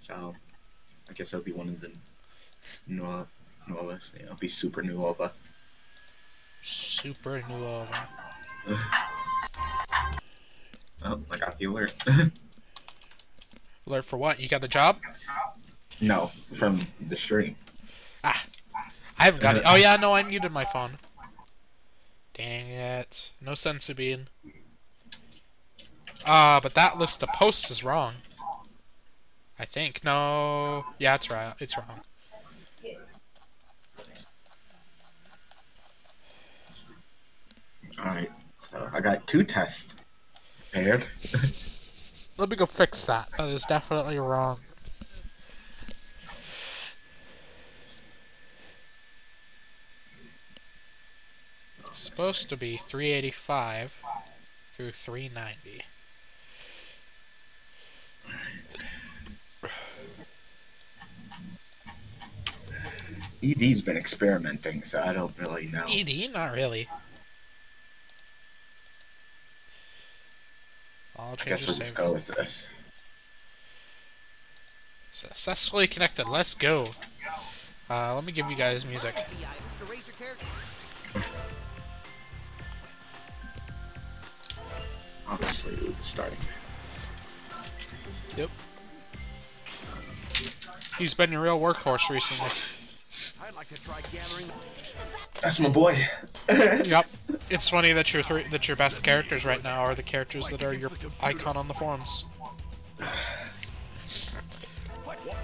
So I guess I'll be one of the Novas. I'll be Super Nuova. Super Nuova. Oh, I got the alert. Alert for what? You got a job? No, from the stream. Ah, I haven't got it. Oh yeah, no, I muted my phone. Dang it. No sense of being. But that list of posts is wrong. I think. No. Yeah, it's right. It's wrong. Alright, so I got 2 tests prepared. Let me go fix that. That is definitely wrong. It's supposed to be 385 through 390. ED's been experimenting, so I don't really know. ED? Not really. I'll I guess we'll just go with this. Successfully connected. Let's go. Let me give you guys music. Obviously, we'll be starting. Yep. He's been your real workhorse recently. I'd like to try gathering. That's my boy. Yep. It's funny that your best characters right now are the characters that are your icon on the forums.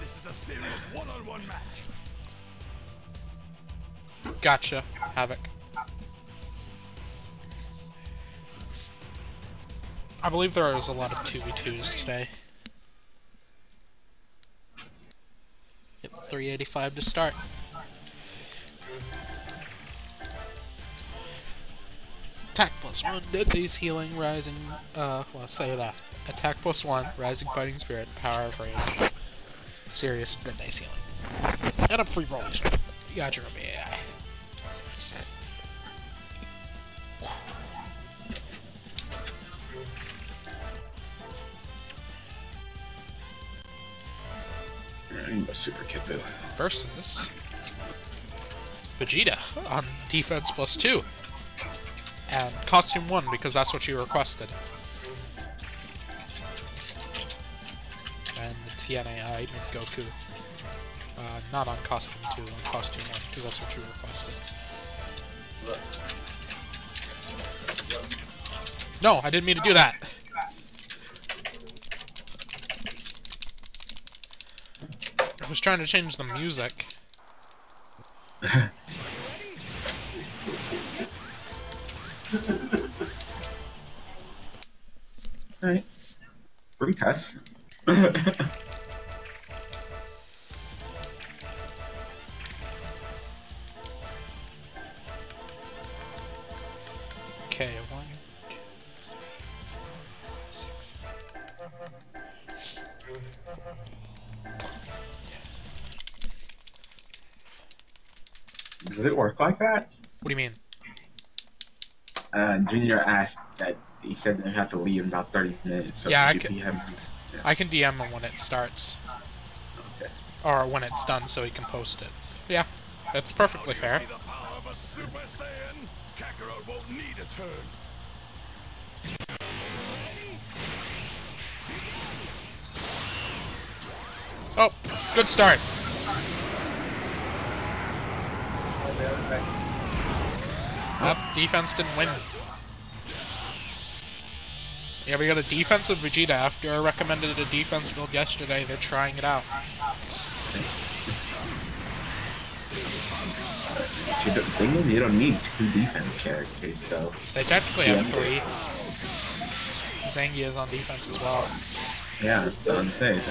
This is a serious one-on-one match. Gotcha, Havoc. I believe there is a lot of 2v2s today. Yep, 385 to start. Attack +1, dead days healing, rising, well, say that. Attack +1, rising fighting spirit, power of rage. Serious dead days healing. And a free rolls. You got your AI. Super Kid Buu. Versus Vegeta on defense +2. And costume 1 because that's what you requested. And the TNAI made Goku. Not on costume 2, on costume 1 because that's what you requested. No, I didn't mean to do that. I was trying to change the music. Alright. Retest. Okay, 1, 2, 3, 6. Does it work like that? What do you mean? Junior asked that he said they have to leave in about 30 minutes. So Yeah, I can DM him when it starts. Okay. Or when it's done so he can post it. Yeah, that's perfectly fair. See the power of a Super Saiyan? Kakarot won't need a turn. Oh, good start. Yep, defense didn't win. Yeah, we got a defensive Vegeta after I recommended a defense build yesterday. They're trying it out. The thing is, you don't need 2 defense characters, so... They technically have 3. Zangief is on defense as well. Yeah, that's what I'm saying.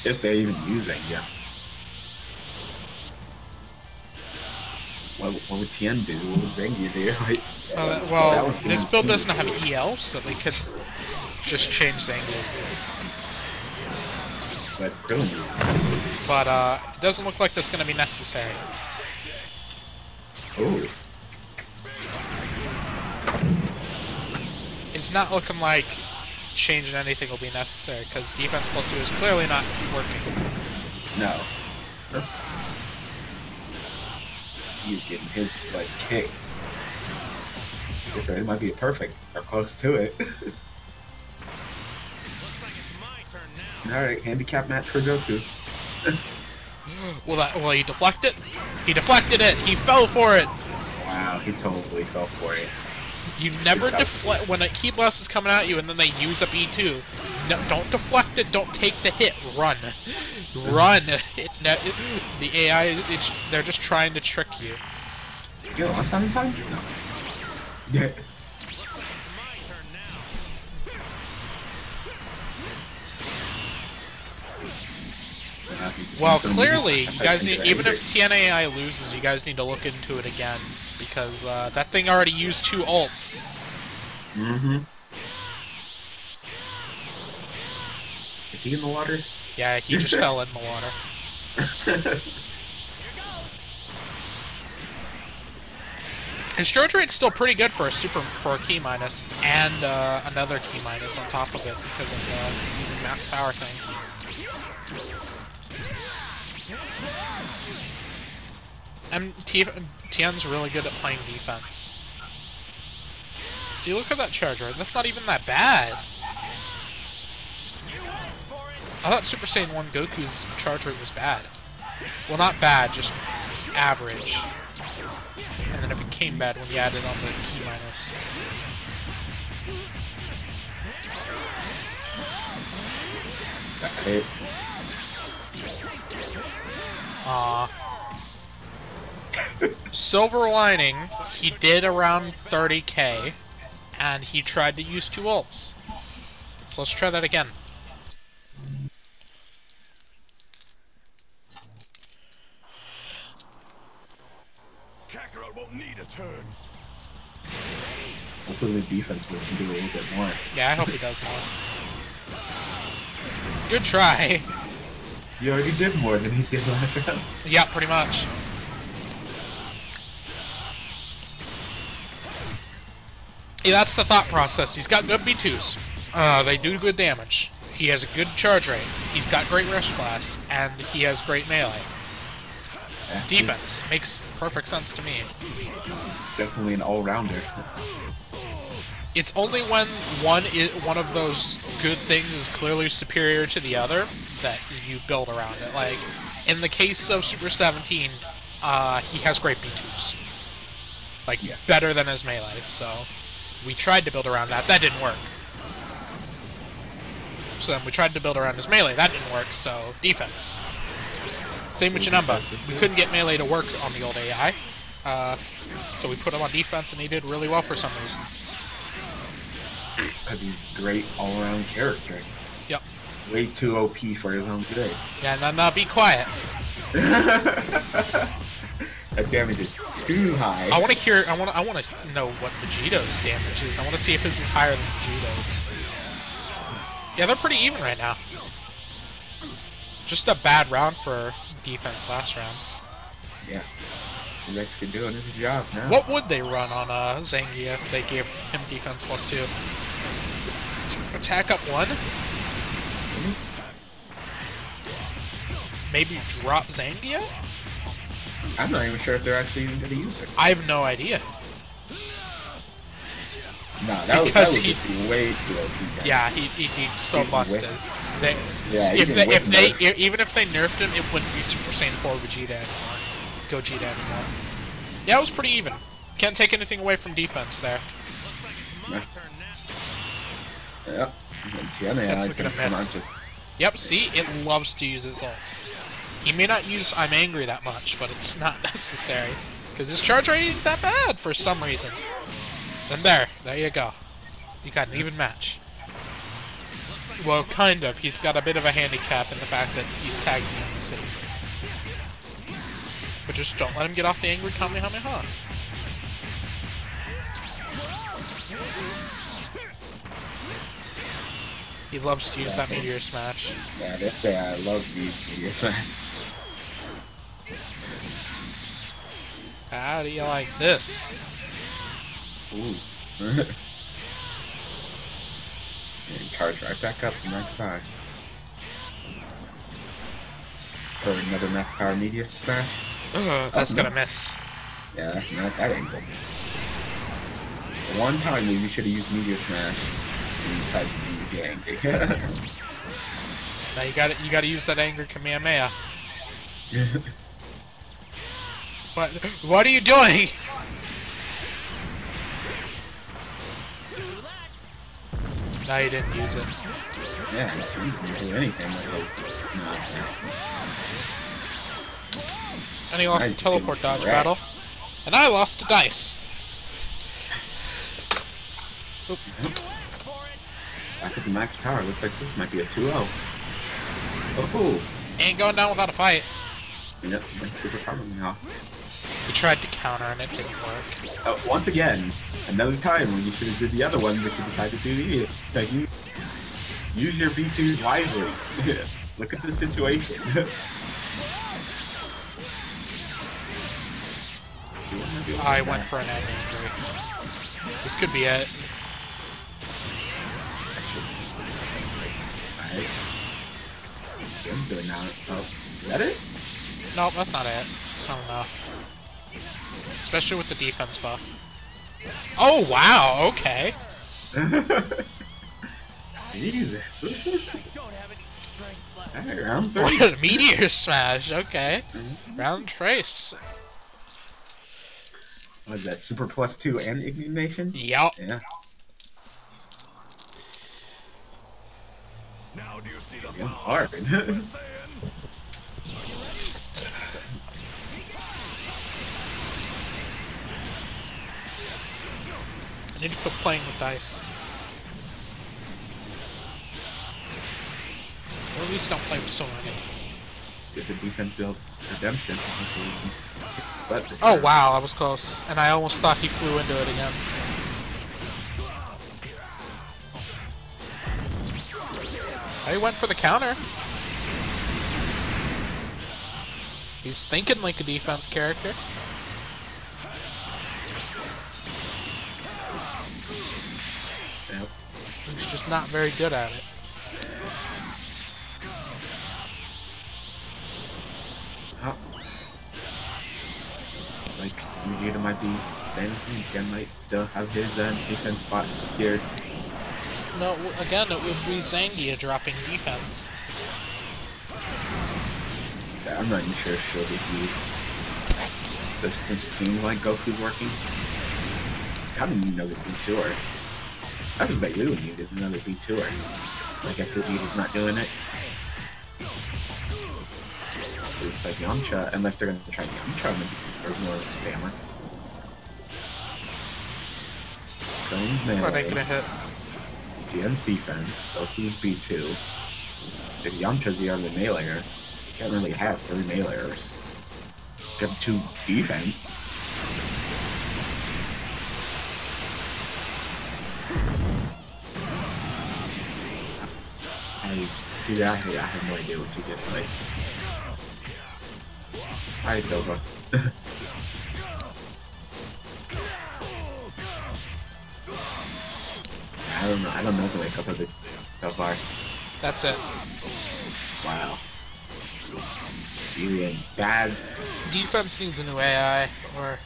If they're even using, yeah. What would Tien do? What would Zangief do? Like, well, this build doesn't have EL, so they could just change Zangief's build. But it doesn't look like that's going to be necessary. Ooh. It's not looking like changing anything will be necessary, because defense +2 is clearly not working. No. He's getting his butt kicked. This right, it might be perfect or close to it. Looks like it's my turn now. All right, handicap match for Goku. Will he deflect it? He deflected it. He fell for it. Wow, he totally fell for it. You never deflect when a key blast is coming at you and then they use up E2. No, don't deflect it. Don't take the hit. Run, run. The AI, they're just trying to trick you. You lost how many times? No. Yeah. It's my turn now. Well, clearly, you guys need, even if TNAI loses, you guys need to look into it again because that thing already used 2 ults. Mm-hmm. Is he in the water? Yeah, he just fell in the water. His charge rate's still pretty good for a key minus and another key minus on top of it because of using max power thing. And Tien's really good at playing defense. See, look at that charge rate. That's not even that bad. I thought Super Saiyan 1 Goku's charge rate was bad. Well, not bad, just average. And then it became bad when you added on the key minus. Got it. Silver lining, he did around 30k, and he tried to use 2 ults. So let's try that again. Kakarot won't need a turn. Hopefully the defense will do a little bit more. Yeah, I hope he does more. Good try. He already did more than he did last round. Yeah, pretty much. Yeah, that's the thought process. He's got good B2s. They do good damage. He has a good charge rate. He's got great rush class, and he has great melee. Yeah, Defense makes perfect sense to me. definitely an all-rounder. It's only when one of those good things is clearly superior to the other that you build around it. Like, in the case of Super 17, he has great B2s. Like, Yeah. better than his melee, so we tried to build around that. That didn't work. So then we tried to build around his melee. That didn't work, so defense. Same with Janemba. We couldn't get melee to work on the old AI, so we put him on defense, and he did really well for some reason. Because he's a great all-around character. Yep. Way too OP for his own good. Yeah, and then be quiet. That damage is too high. I want to know what Vegeto's damage is. I want to see if his is higher than Vegeto's. Yeah, they're pretty even right now. Just a bad round for defense last round. Yeah. He's actually doing his job now. What would they run on Zangief if they gave him defense +2? Attack up 1? Maybe drop Zangief? I'm not even sure if they're actually even going to use it. I have no idea. No, that would just be way too OP. Guys. Yeah, he'd be so busted. Yeah, even if they nerfed him, it wouldn't be Super Saiyan 4 Vegeta anymore. Gogeta anymore. Yeah, it was pretty even. Can't take anything away from defense there. Looks like it's my turn now. Yep. That's looking a miss. Yep, see? It loves to use its ult. He may not use I'm Angry that much, but it's not necessary. Because his charge rate ain't that bad for some reason. And there you go. You got an even match. Well, kind of. He's got a bit of a handicap in the fact that he's tagging me in the city. But just don't let him get off the angry Kamehameha. He loves to use that Meteor Smash. Yeah, this guy, I love the Meteor Smash. How do you like this? Ooh. And charge right back up the next time. for another max power media smash. That's gonna miss. Yeah, not that angle. One time maybe you should have used media smash and you decided to use the angry. Now you gotta use that anger Kamehameha. But what are you doing? No, you didn't use it. Yeah, you didn't do anything. No. And he lost the teleport dodge battle. And I lost the dice. Oop. Back at the max power, looks like this might be a 2-0. Oh! Ain't going down without a fight. Yep, that's super power now. He tried to counter and it didn't work. Oh, once again, another time when you should have did the other one, but you decided to do it. Like you use your B2s wisely. Look at the situation. I went for an egg injury. This could be it. Alright. I'm doing now. Oh, is that it? Nope, that's not it. It's not enough. Especially with the defense buff. Oh, wow, okay. Jesus. Alright, round 3. What a meteor smash, okay. Round trace. What is that, Super +2 and Ignition? Yup. Yeah. Now do you see the Yeah, power hard. of Super Saiyan? I need to quit playing with dice. Or at least don't play with so many. Get the defense build redemption. Oh wow, that was close. And I almost thought he flew into it again. I went for the counter. He's thinking like a defense character. Yep. He's just not very good at it. Oh. Like, Vegeta might be dancing, Ken might still have his defense spot secured. No, again, it would be Zangia dropping defense. So I'm not even sure if she'll be used. But since it seems like Goku's working, I kind of need another B2er. That's what they really need, is another B2er. I guess Vegeta's not doing it. It's like Yamcha, unless they're going to try Yamcha or more of a spammer. Stone's melee. Are they gonna hit? Tien's defense, Goku's B2. If Yamcha's the other meleer, you can't really have 3 meleers. You have 2 defense. I see that. I have no idea what you just like. Hi, Silva. I don't know the makeup of this so far. That's it. Wow. You in bad. Defense needs a new AI, or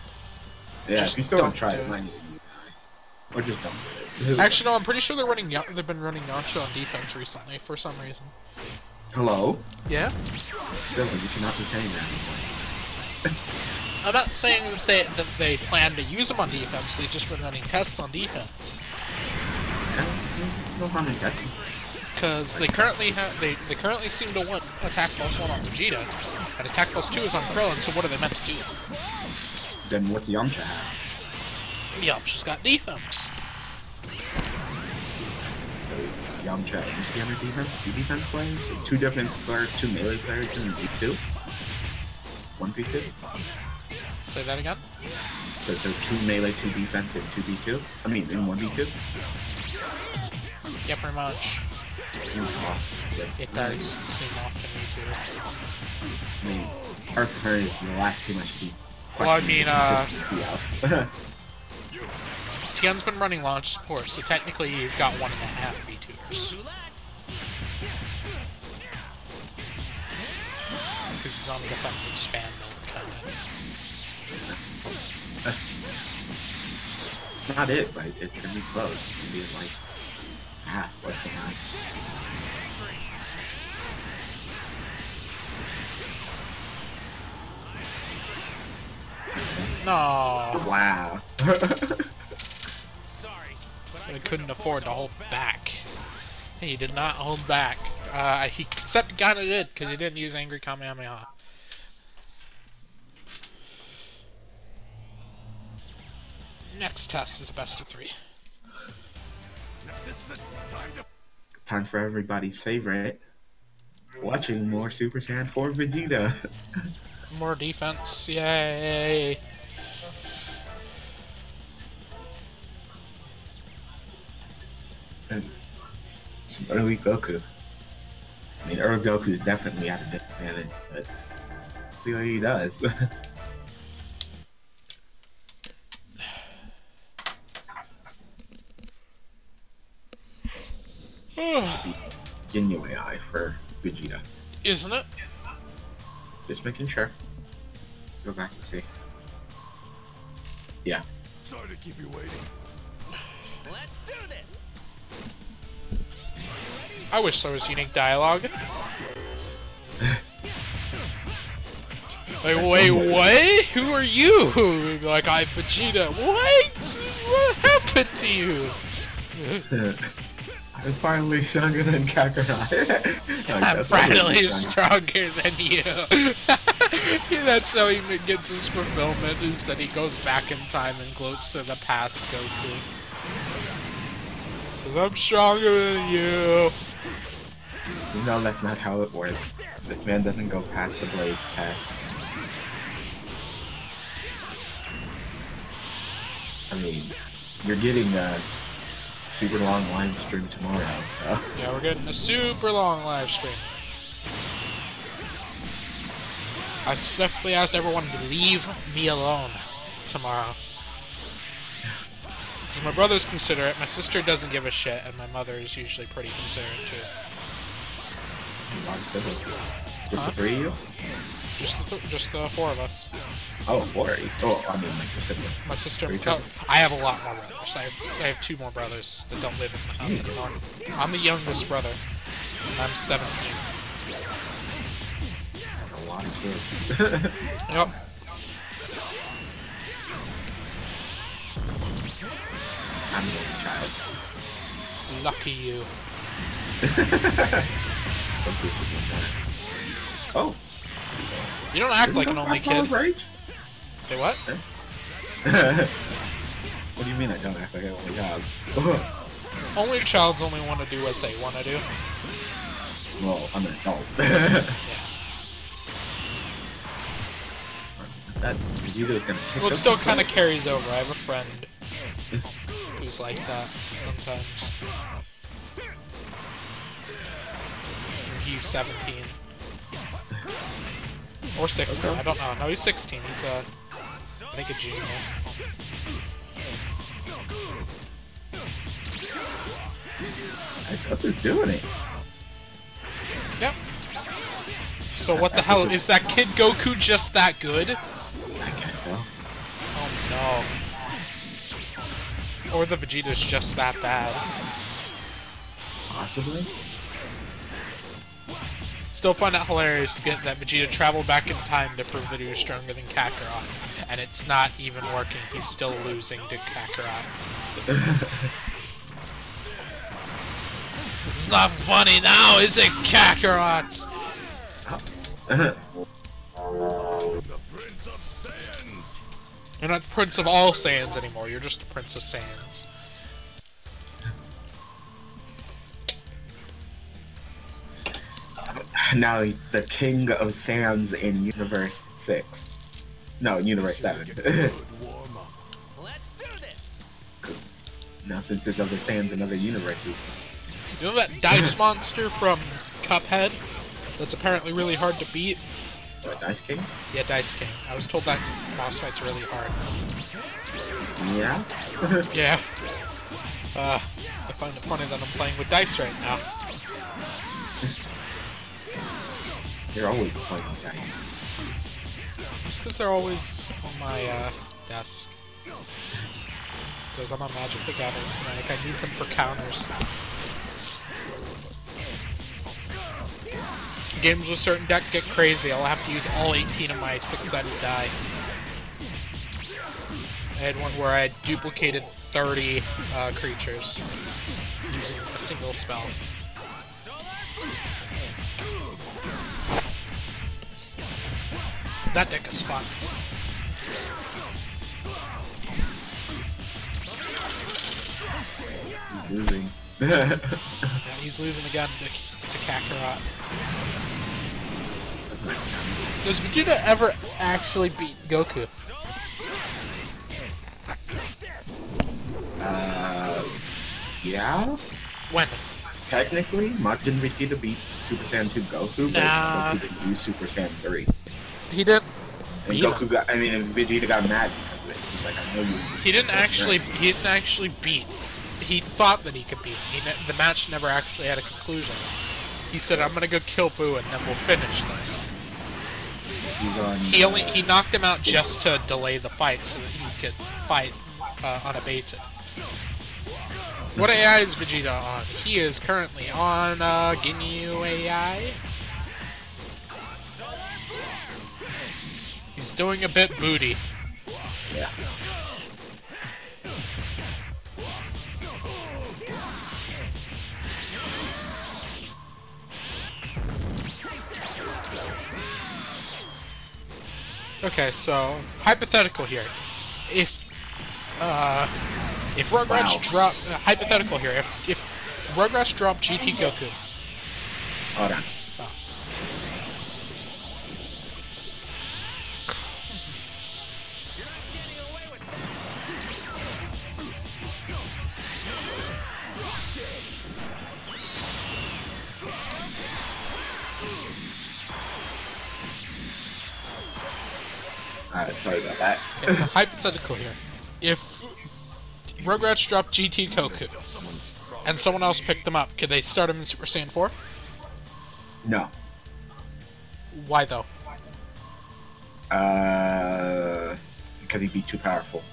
Yeah, just if you still don't don't try do it, it. might need or just don't do it. actually no, I'm pretty sure they've been running Yamcha on defense recently for some reason. Hello? Yeah, Silva, you cannot be saying that anymore. I'm not saying that they plan to use him on defense. They've just been running tests on defense. No harm in testing. Because they currently they currently seem to want attack plus 1 on Vegeta, and attack plus 2 is on Krillin. So what are they meant to do? Then what's Yamcha have? Yamcha's got defense. So Yamcha and Tian are defense, 2 defense players, so 2 different players, 2 melee players, and B2. 1 B2. Say that again. So 2 melee, 2 defense, and 2 B2. I mean, in 1 B2. Yeah, pretty much. Seems off. But, It does seem off to me too. I mean, Earth prefers the last team I should be Well, I questioning mean, the consistency of. Tien's been running launch support, so technically you've got 1.5 B2ers. because he's on the defensive spam build, kinda. It's not it, but it's gonna be close. It's gonna be like half less than that. No. Wow. I couldn't afford to hold back. He did not hold back. Except he kinda did, because he didn't use Angry Kamehameha. Next test is the best of 3. It's time for everybody's favorite. Watching more Super Saiyan 4 Vegeta. More defense, yay! And some early Goku. I mean, early Goku is definitely at a disadvantage, but see what he does. Should be Ginyu AI for Vegeta. Isn't it? Just making sure. Go back and see. Yeah. Sorry to keep you waiting. Let's do this. I wish there was unique dialogue. Like, wait, what? Who are you? Like, I'm Vegeta. What? What happened to you? I'm finally stronger than Kakarot. I'm finally stronger than you. That's how he gets his fulfillment, is that he goes back in time and gloats to the past Goku. Says, I'm stronger than you. No, that's not how it works. This man doesn't go past the Blades test. I mean, you're getting a super long live stream tomorrow, so... Yeah, we're getting a super long live stream. I specifically asked everyone to leave me alone tomorrow. Because my brother's considerate, my sister doesn't give a shit, and my mother is usually pretty considerate too. A lot of siblings. Just the 3 of you? Just the 4 of us. Oh, 4? Oh, I mean, like, the siblings. My sister... Three Oh, I have a lot more brothers. I have 2 more brothers that don't live in the house anymore. I'm the youngest brother. I'm 17. That's a lot of kids. Yep. I'm the only child. Lucky you. Oh. You don't act like an only kid. Say what? What do you mean I don't act like an only child? Only childs only want to do what they want to do. Well, I'm an adult. That Vegeta's gonna kick Well, it us still in the kind of butt. carries over. I have a friend who's like that sometimes. He's 17. Or 16, Okay. I don't know. No, he's 16. He's I think a junior. I thought he was doing it. Yep. So what the hell? Is that Kid Goku just that good? I guess so. Oh no. Or the Vegeta's just that bad. Possibly. Still find it hilarious that Vegeta traveled back in time to prove that he was stronger than Kakarot. And it's not even working. He's still losing to Kakarot. It's not funny now, is it, Kakarot? The Prince of Saiyans. You're not the Prince of all Saiyans anymore. You're just the Prince of Saiyans. Now he's the king of Saiyans in Universe 6. No, Universe 7. Good warm up. Let's do this. Now since there's other Saiyans in other universes. You know that dice monster from Cuphead? That's apparently really hard to beat? What, Dice King? Yeah, Dice King. I was told that boss fight's really hard. Yeah? Yeah. I find it funny that I'm playing with dice right now. You're always playing dice. It's because they're always on my desk. Because I'm a Magic the Gathering fanatic. I need them for counters. Games with certain decks get crazy. I'll have to use all 18 of my 6-sided die. I had one where I duplicated 30 creatures using a single spell. That deck is fun. He's losing. Yeah, he's losing again to Kakarot. Does Vegeta ever actually beat Goku? Yeah? When? Technically, Majin Vegeta beat Super Saiyan 2 Goku, but Nah. Goku didn't use Super Saiyan 3. He didn't. And beat Goku him. got, I mean, and Vegeta got mad because of it. He's like, I know you. He didn't actually beat. He thought that he could beat. The match never actually had a conclusion. He said, "I'm gonna go kill Boo and then we'll finish this." He's on. He knocked him out just to delay the fight so that he could fight unabated. What AI is Vegeta on? He is currently on Ginyu AI. He's doing a bit booty. Yeah. Okay, so hypothetical here. If Rugrats drop hypothetical here, if Rugrats drop GT Goku. Hold on. Oh. Sorry about that. Okay, so hypothetical here. If Rugrats drop GT Goku and someone else picked them up, could they start him in Super Saiyan 4? No. Why though? Because he'd be too powerful.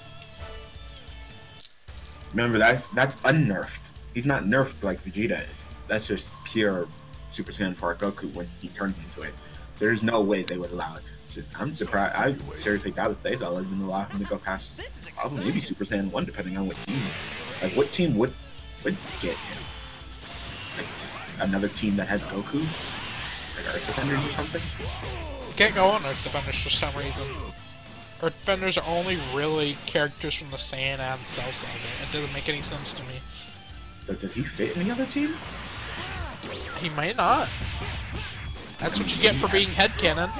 Remember, that's unnerfed. He's not nerfed like Vegeta is. That's just pure Super Saiyan 4 Goku when he turns into it. There's no way they would allow it. So I'm surprised. I seriously doubt if they'd even allow him to go past probably maybe Super Saiyan 1, depending on what team. Like, what team would get him? Like, just another team that has Gokus? Like Earth Defenders or something? Can't go on Earth Defenders for some reason. Earth Defenders are only really characters from the Saiyan and Cell Saga. It doesn't make any sense to me. So does he fit in the other team? He might not. That's what you get for being headcanon.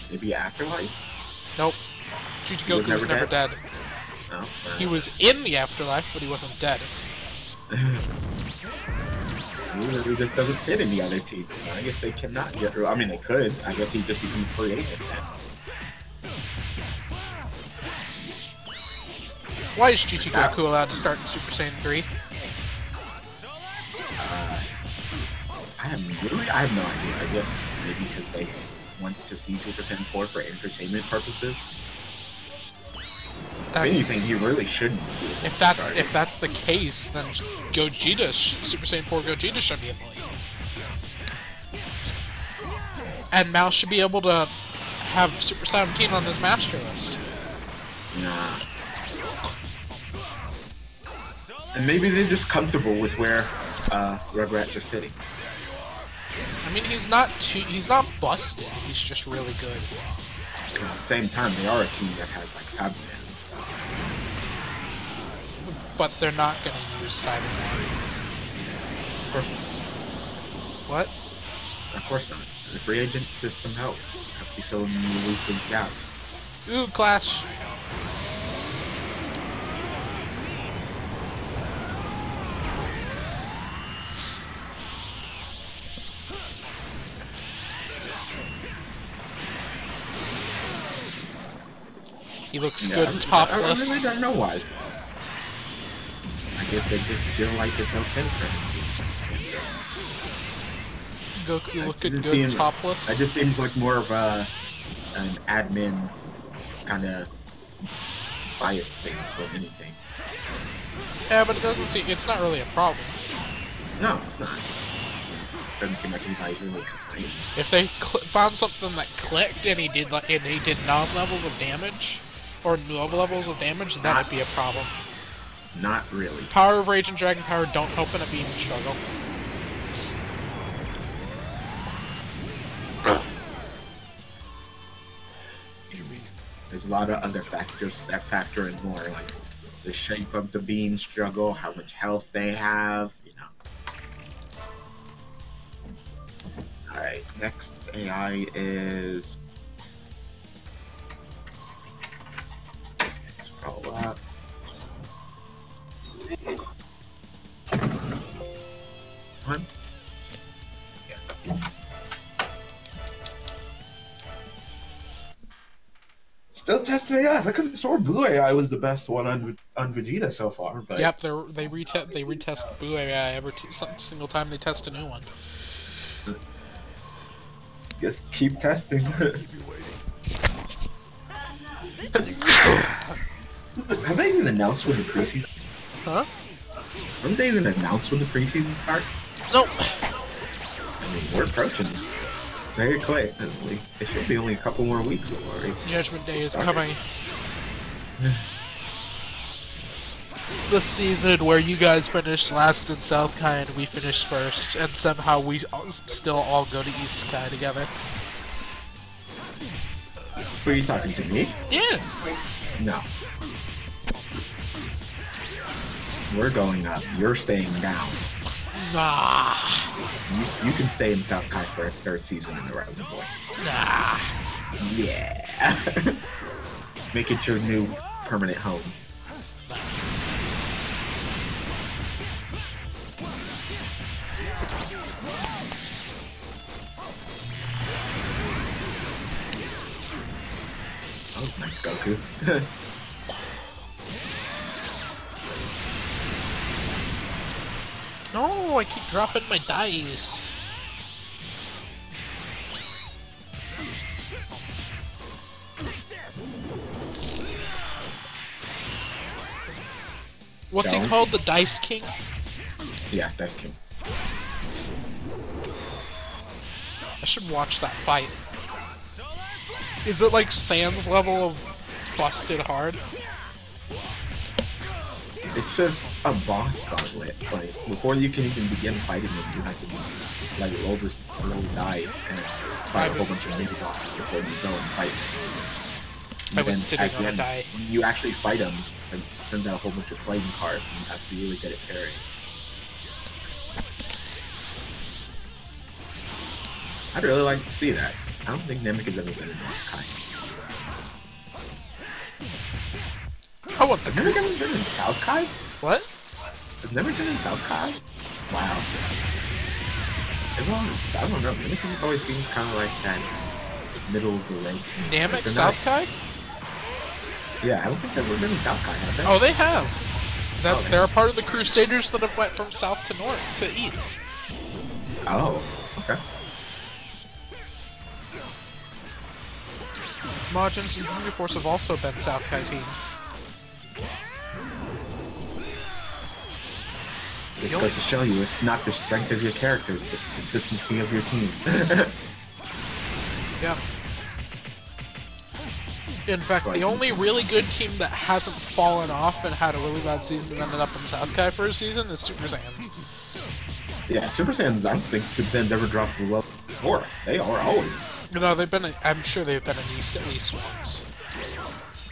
Maybe Afterlife? Nope. GT He was Goku was never dead. No? He was in the afterlife, but he wasn't dead. He really just doesn't fit in the other team. So I guess they cannot get. I mean, they could. I guess he'd just become a free agent then. Why is GT Goku allowed to start in Super Saiyan 3? I have no idea. I guess maybe because they want to see Super Saiyan 4 for entertainment purposes. If anything, he really shouldn't. If that's the case, then Gogeta, Super Saiyan 4 Gogeta should be in the league. And Mouse should be able to have Super 17 on his master list. Nah. And maybe they're just comfortable with where Rugrats are sitting. I mean, he's not busted. He's just really good. At the same time, they are a team that has like Cyberman. But they're not going to use Cyberman. Of course not. What? Of course not. The free agent system helps. Helps you fill in the loose gaps. Ooh, Clash. He looks good topless. I really don't know why. I guess they just feel like it's okay for him to do something. Goku looking It good seems- topless. That just seems like more of an admin kind of biased thing than anything. Yeah, but it doesn't seem. It's not really a problem. No, it's not. Doesn't seem like anybody's really complaining. If they found something that clicked and he did non levels of damage, or low levels of damage, that would be a problem. Not really. Power of Rage and Dragon Power don't help in a beam struggle. You mean There's a lot of other factors that factor in more, like the shape of the beam struggle, how much health they have, you know. Alright, next AI is... Scroll up. One? Yeah. Still testing AIs. I could have sworn Blue AI was the best one on Vegeta so far, but Yep, they retest Boo AI every single time they test a new one. just keep testing. keep you waiting? Have they even announced when the preseason? Huh? Haven't they even announced when the preseason starts? Nope. I mean, we're approaching very quick. It should be only a couple more weeks before Judgment Day is Sorry. coming. The season where you guys finished last in South Kai and we finished first, and somehow we still all go to East Kai together. Who are you talking to, me? Yeah. No. We're going up. You're staying down. Nah. You can stay in South Kai for a third season in a row, boy. Nah. Yeah. Make it your new permanent home. That was nice, Goku. No, I keep dropping my dice. What's he Don't. called? The Dice King? Yeah, that's King. I should watch that fight. Is it like Sans level of busted hard? It's just a boss gauntlet. Like, before you can even begin fighting him, you have to like roll die and fight a whole bunch of mini bosses before you go and fight him. I was sitting on a die. When you actually fight him, like send out a whole bunch of playing cards, and you have to be really good at parrying. I'd really like to see that. I don't think Namek has ever been in North Kai. I want the Namek has been in South Kai? What? Has Namek been in South Kai? Wow. I don't know. Namek just always seems kind of like that middle of the road. Namek, Like, they're South not- Kai? Yeah, I don't think they've ever been in South Kai, have they? Oh, they have. That Okay. they're a part of the Crusaders that have went from south to north to east. Oh, okay. Majins and Junior Force have also been South Kai teams. This goes to show you it's not the strength of your characters, but the consistency of your team. Yeah. In fact, the only really good team that hasn't fallen off and had a really bad season and ended up in South Kai for a season is Super Saiyans. Yeah, Super Saiyans, I don't think Super Saiyans ever dropped below North. They are always. No, they've been. I'm sure they've been in East at least once.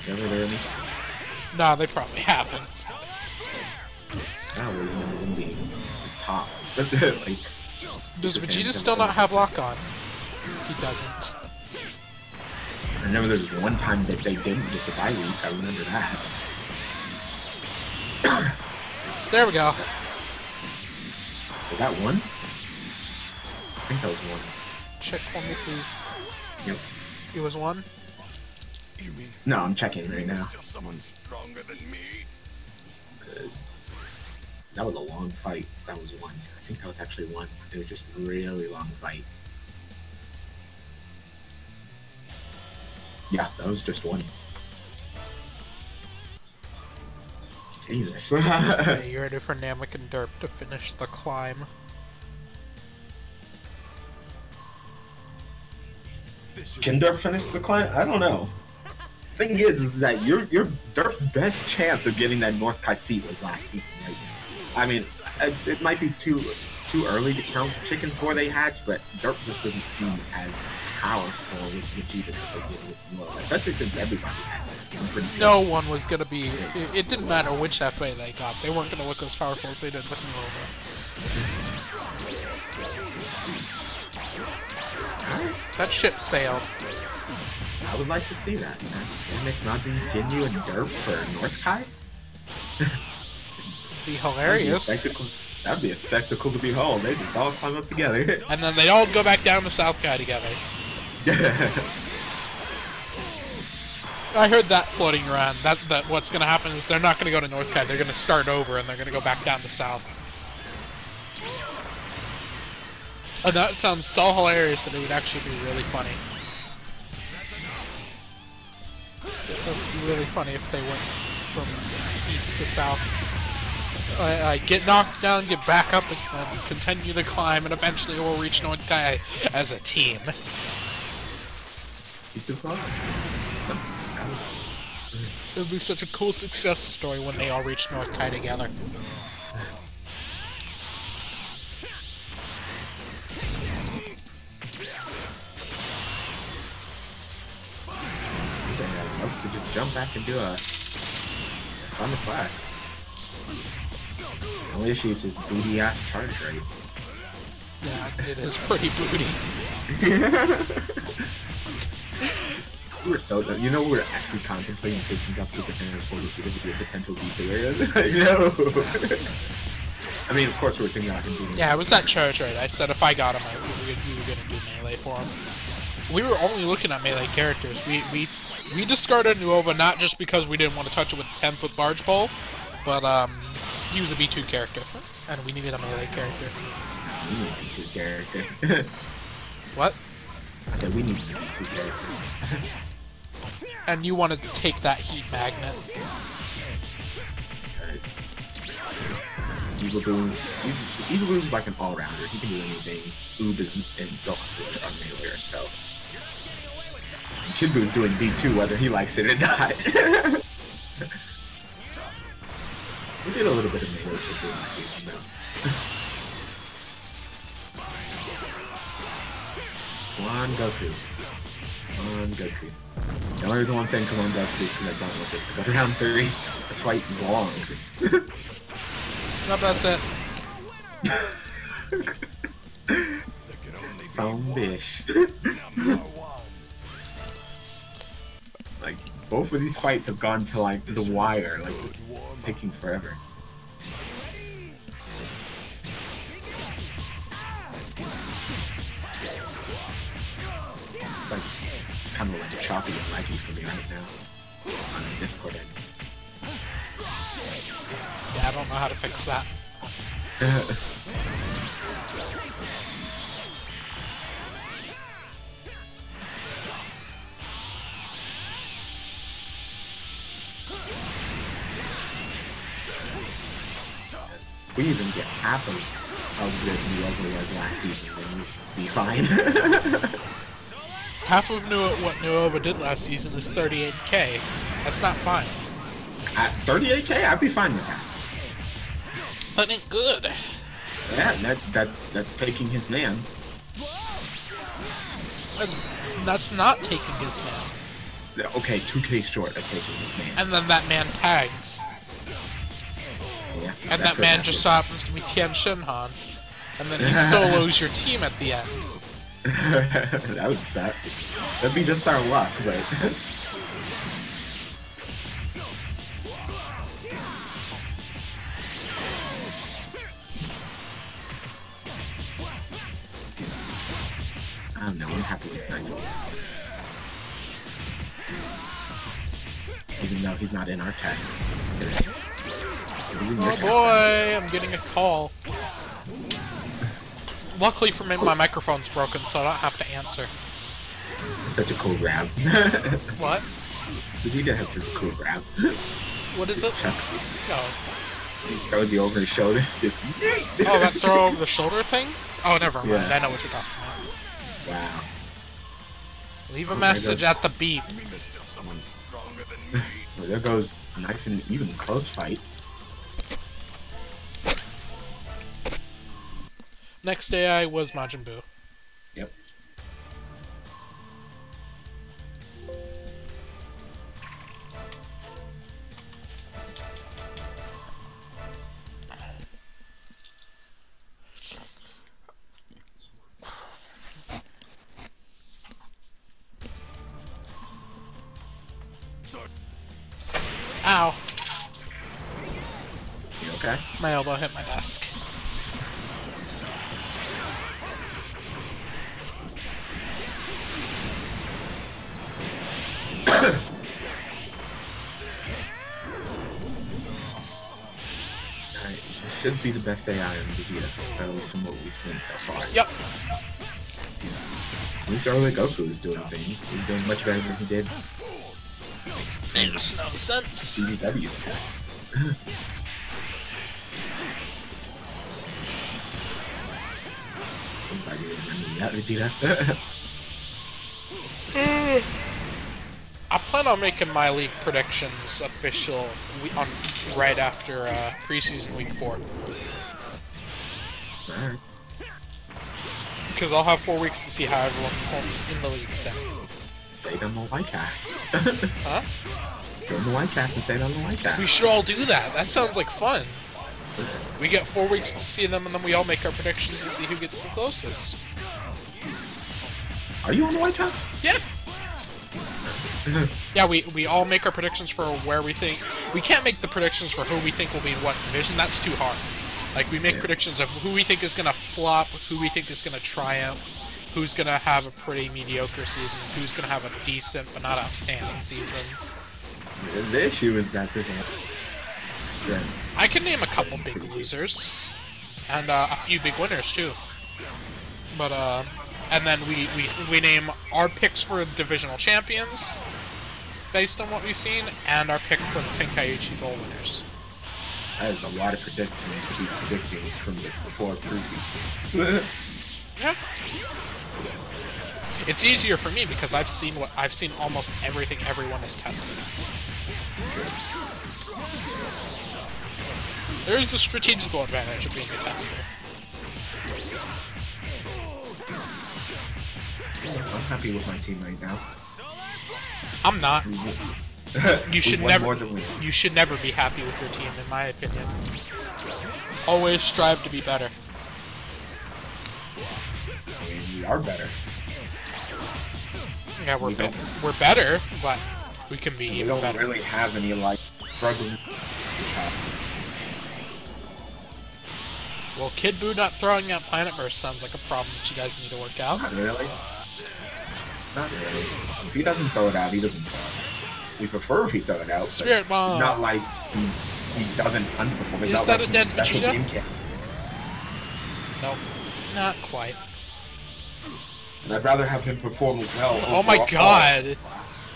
Never there in East. No, they probably haven't. I don't really remember them being the top. Like, Does Super Vegeta Saiyans still never- not have lock on? He doesn't. I remember there was one time that they didn't get the bye week. I remember that. There we go. Was that one? I think that was one. Check for me, please. Yep. It was one. You mean No, I'm checking right there's now. still someone stronger than me? 'Cause That was a long fight. That was one. I think that was actually one. It was just a really long fight. Yeah, that was just one. Jesus. Okay, you ready for Namek and Derp to finish the climb? Can Derp finish the climb? I don't know. Thing is that your Derp's best chance of getting that North Kai seat was last season, right? I mean, it might be too early to count the chickens before they hatch, but Derp just doesn't seem as powerful with Vegeta as they did with Nova, especially since everybody has it. No one was gonna be. It didn't matter which FA they got. They weren't gonna look as powerful as they did with Nova. That ship sailed. I would like to see that. Namek Noggins getting you a Derp for North Kai? Be hilarious. That'd be a spectacle to behold. They just all climb up together. And then they all go back down to South Kai together. I heard that floating around. That what's gonna happen is they're not gonna go to North Kai. They're gonna start over and they're gonna go back down to South. And that sounds so hilarious that it would actually be really funny. It would be really funny if they went from east to south. Get knocked down, get back up, and continue the climb, and eventually we'll reach North Kai as a team. It would be such a cool success story when they all reach North Kai together. To just jump back and do a on the flag. The only issue is his booty ass charge rate. Yeah, it is pretty booty. We were so, you know, we were actually contemplating picking up Super Saiyan 42 to be a potential B2 area. No. I mean, of course, we were thinking about him doing. Yeah, it was that charge rate. I said if I got him, we were gonna do melee for him. We were only looking at melee characters. We discarded Nuova not just because we didn't want to touch it with the 10-foot barge pole, but he was a B2 character, and we needed a melee character. We need a B2 character. What? I said we need a B2 character. And you wanted to take that heat magnet. Because Yubel's like an all-rounder. He can do anything. Oob is and Goku are melee, so. Kid Boo's doing B2 whether he likes it or not. We did a little bit of melee shit during this season though. Come on, Goku. Come on, Goku. The only reason why I'm saying come on, Goku is because I don't want this to go to round 3. This fight is long. Nope, that's it. Some bitch. Like, both of these fights have gone to, like, the wire, like, it's taking forever. Like, it's kind of like choppy and laggy for me right now on the Discord end. Yeah, I don't know how to fix that. We even get half of how good Nuova was last season, then we'd be fine. Half of what Nuova did last season is 38k. That's not fine. At 38k, I'd be fine with that. That ain't good. Yeah, that's taking his man. That's not taking his man. Okay, 2k short of taking his man. And then that man tags. Yeah, And that man just so happens to be Tien Shinhan. And then he solos your team at the end. That would suck. That'd be just our luck, but... I don't know, I'm happy with Nigel. Even though he's not in our test today. Oh boy, I'm getting a call. Luckily for me, my microphone's broken, so I don't have to answer. Such a cool grab. What? Vegeta has such a cool grab. What is it? Chucks you. Oh. He throws you over his shoulder. Just Oh, that throw over the shoulder thing? Oh, never mind. Yeah. I know what you're talking about. wow. Leave a message at the beep. I mean, there's still someone stronger than me. Well, there goes nice and even close fights. Next AI was Majin Buu. Yep. So, Ow. You okay? My elbow hit my desk. Alright, this should be the best AI in Vegeta, at least from what we've seen so far. Yep. At least early Goku is doing things. He's doing much better than he did Makes no sense. CDW's test. I'm glad you remember that, Vegeta. I plan on making my league predictions official right after preseason week 4. Alright. Because I'll have 4 weeks to see how everyone performs in the league setting. Say it on the White Cast. Huh? Go on the White Cast and say it on the White Cast. We should all do that. That sounds like fun. We get 4 weeks to see them, and then we all make our predictions to see who gets the closest. Are you on the White Cast? Yeah. Yeah, we all make our predictions for where we think... We can't make the predictions for who we think will be in what division. That's too hard. Like, we make predictions of who we think is going to flop, who we think is going to triumph, who's going to have a pretty mediocre season, who's going to have a decent but not outstanding season. The issue is that there's a spread. I can name a couple big losers, and a few big winners, too. But, and then we name our picks for divisional champions, based on what we've seen, and our pick for the Tenkaichi Bowl winners. That is a lot of predictions to be predicting from the before preseason. Yeah. It's easier for me because I've seen almost everything everyone has tested. There's a strategical advantage of being a tester. I'm happy with my team right now. I'm not. You should We won never. more than we- You should never be happy with your team, in my opinion. Always strive to be better. I mean, we are better. Yeah, We don't- we're better, but we can be We even don't better. really have any like struggling. Well, Kid Buu not throwing out Planet Burst sounds like a problem that you guys need to work out. Not really. Not really. If he doesn't throw it out, he doesn't throw it out. We prefer if he throw it out. but Spirit Bomb. Not like he doesn't underperform. It's Is not that like a dead he's special Vegeta? game cap. Nope, not quite. And I'd rather have him perform well. Oh my overall. god!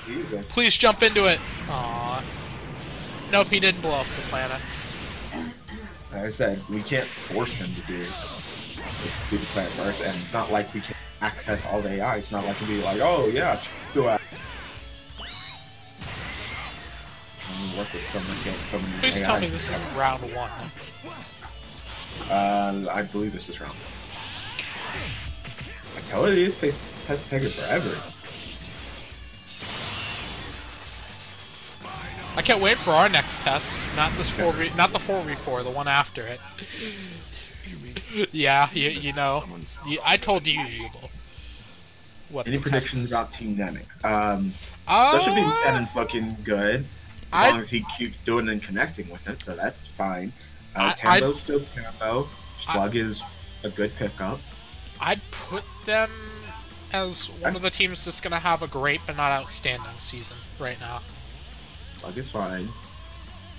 Jesus. Please jump into it. Aww. Nope, he didn't blow up the planet. Like I said, we can't force him to do the planet burst, and it's not like we can access all the AI. It's not like we can be like, oh yeah, do it. We work with so many Please AIs tell me this isn't round 1. I believe this is round. I tell you, these tests take forever. I can't wait for our next test. Not this 4v, not the 4v4, the one after it. Yeah, you know, I told you, Yubel. What Any the predictions test is. about Team Namek? Especially Cannon's looking good. As long as he keeps doing and connecting with it, so that's fine. Tambo's still Tambo. Slug is a good pickup. I'd put them as one of the teams that's going to have a great but not outstanding season right now. Slug is fine.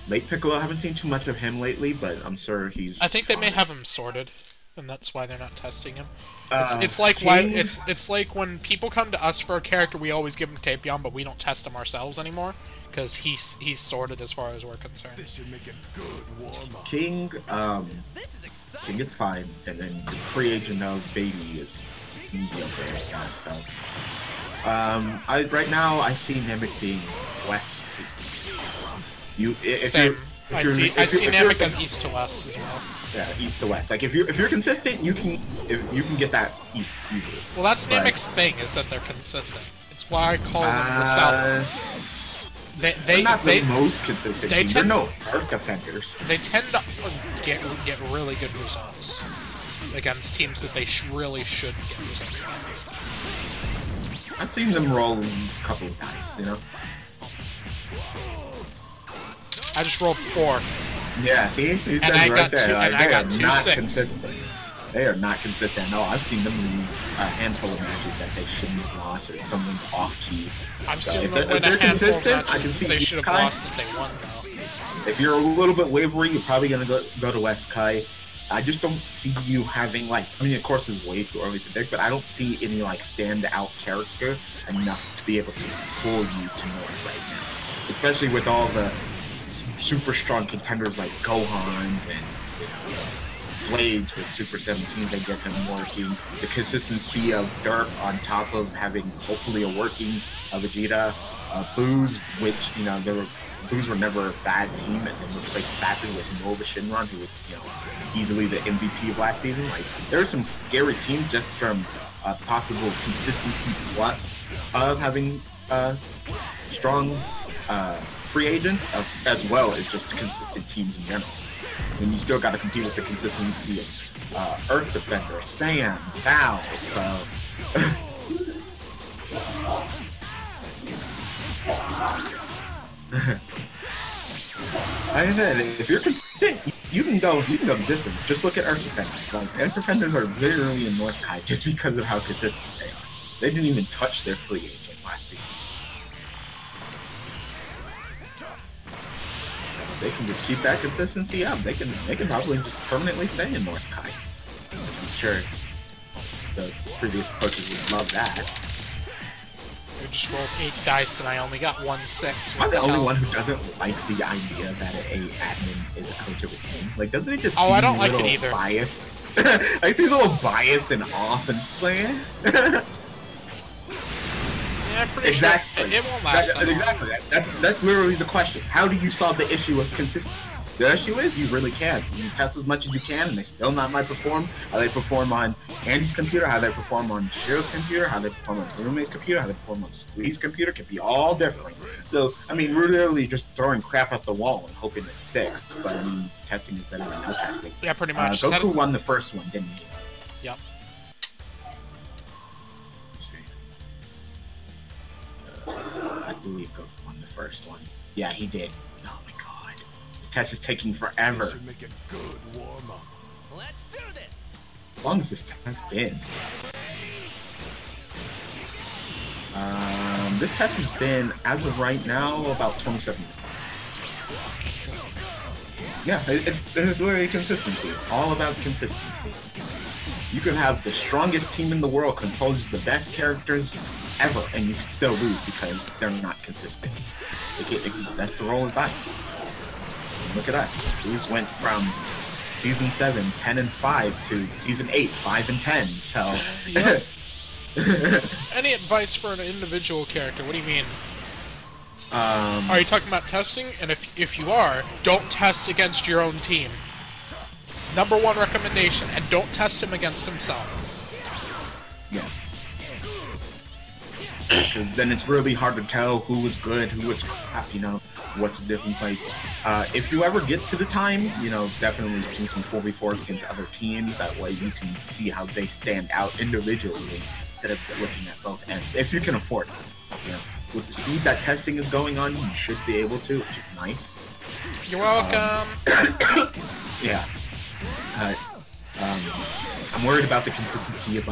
Late Piccolo, I haven't seen too much of him lately, but I'm sure he's. I think they may fine. have him sorted, and that's why they're not testing him. Uh, It's like King- it's like when people come to us for a character, we always give him Tapion, but we don't test him ourselves anymore because he's sorted as far as we're concerned. This should make a good warm-up. King, King is fine, and then the free agent of Baby is mediocre. Yeah, so, right now I see Namek being west to east. Same. I see Namek as east to west as well. Yeah, east to west. Like if you're consistent, you can get that east easily. Well, that's But- Namek's thing, is that they're consistent. It's why I call them the South. They're not the most consistent they team. They're tend- no Earth defenders. They tend to get really good results against teams that they really should get results against. I've seen them roll a couple of dice, you know. I just rolled 4. Yeah, see, it And says I right got there. two- Like, and I they got are two not six. consistent. They are not consistent. No, I've seen them lose a handful of matches that they shouldn't have lost, or someone's off key. I've So seen if them they're win a handful of consistent, I can matches see that they should have Kai. lost that they won, though. If you're a little bit wavery, you're probably gonna go to West Kai. I just don't see you having like. I mean, of course, it's way too early to predict, but I don't see any like standout character enough to be able to pull you to North right now, especially with all the super strong contenders like Gohans and Blades with Super 17. They get them working. The consistency of Derp on top of having hopefully a working Vegeta, Booze, which Booze were never a bad team, and then replaced Sappy with Nova Shinron, who was easily the MVP of last season. Like there are some scary teams just from possible consistency plus of having strong free agents, as well as just consistent teams in general. And you still got to compete with the consistency of Earth Defender, Sans, Val. So like I said, if you're consistent, you can go the distance. Just look at Earth Defenders. Like Earth Defenders are literally in North Kai just because of how consistent they are. They didn't even touch their free agent last season. They can just keep that consistency up. They can probably just permanently stay in North Kai. I'm sure the previous coaches would love that. I just rolled 8 dice and I only got 1 6. Am I the only one who doesn't like the idea that a admin is a coach of a team? Like, doesn't it just seem I don't a like little it either. biased? I seem a little biased and off and playing. Yeah, I'm pretty Exactly. sure it won't last that long. Exactly. That's literally the question. How do you solve the issue of consistency? The issue is you really can. You test as much as you can, and they still not might perform. How they perform on Andy's computer, how they perform on Shiro's computer, how they perform on Rume's computer, how they perform on Squeeze's computer can be all different. So, I mean, we're literally just throwing crap at the wall and hoping it sticks. But, I mean, testing is better than no testing. Yeah, pretty much. Goku won the first one, didn't he? Yep. Let's see. I believe Goku won the first one. Yeah, he did. Oh my god. This test is taking forever. This should make a good warm-up. Let's do this. How long has this test been? This test has been, as of right now, about 27 minutes. Yeah, it's literally consistency. It's all about consistency. You can have the strongest team in the world composed of the best characters ever, and you can still lose because they're not consistent. That's the roll of dice. Look at us. Blues went from season 7, 10-5 to season 8, 5-10. So, Yep. Any advice for an individual character? What do you mean? Are you talking about testing? And if you are, don't test against your own team. Number 1 recommendation, and don't test him against himself. yeah. Because then it's really hard to tell who was good, who was crap, what's the difference. Like, if you ever get to the time, definitely do some 4v4s against other teams. That way you can see how they stand out individually instead of looking at both ends. If you can afford it. With the speed that testing is going on, you should be able to, which is nice. You're welcome. Yeah. I'm worried about the consistency of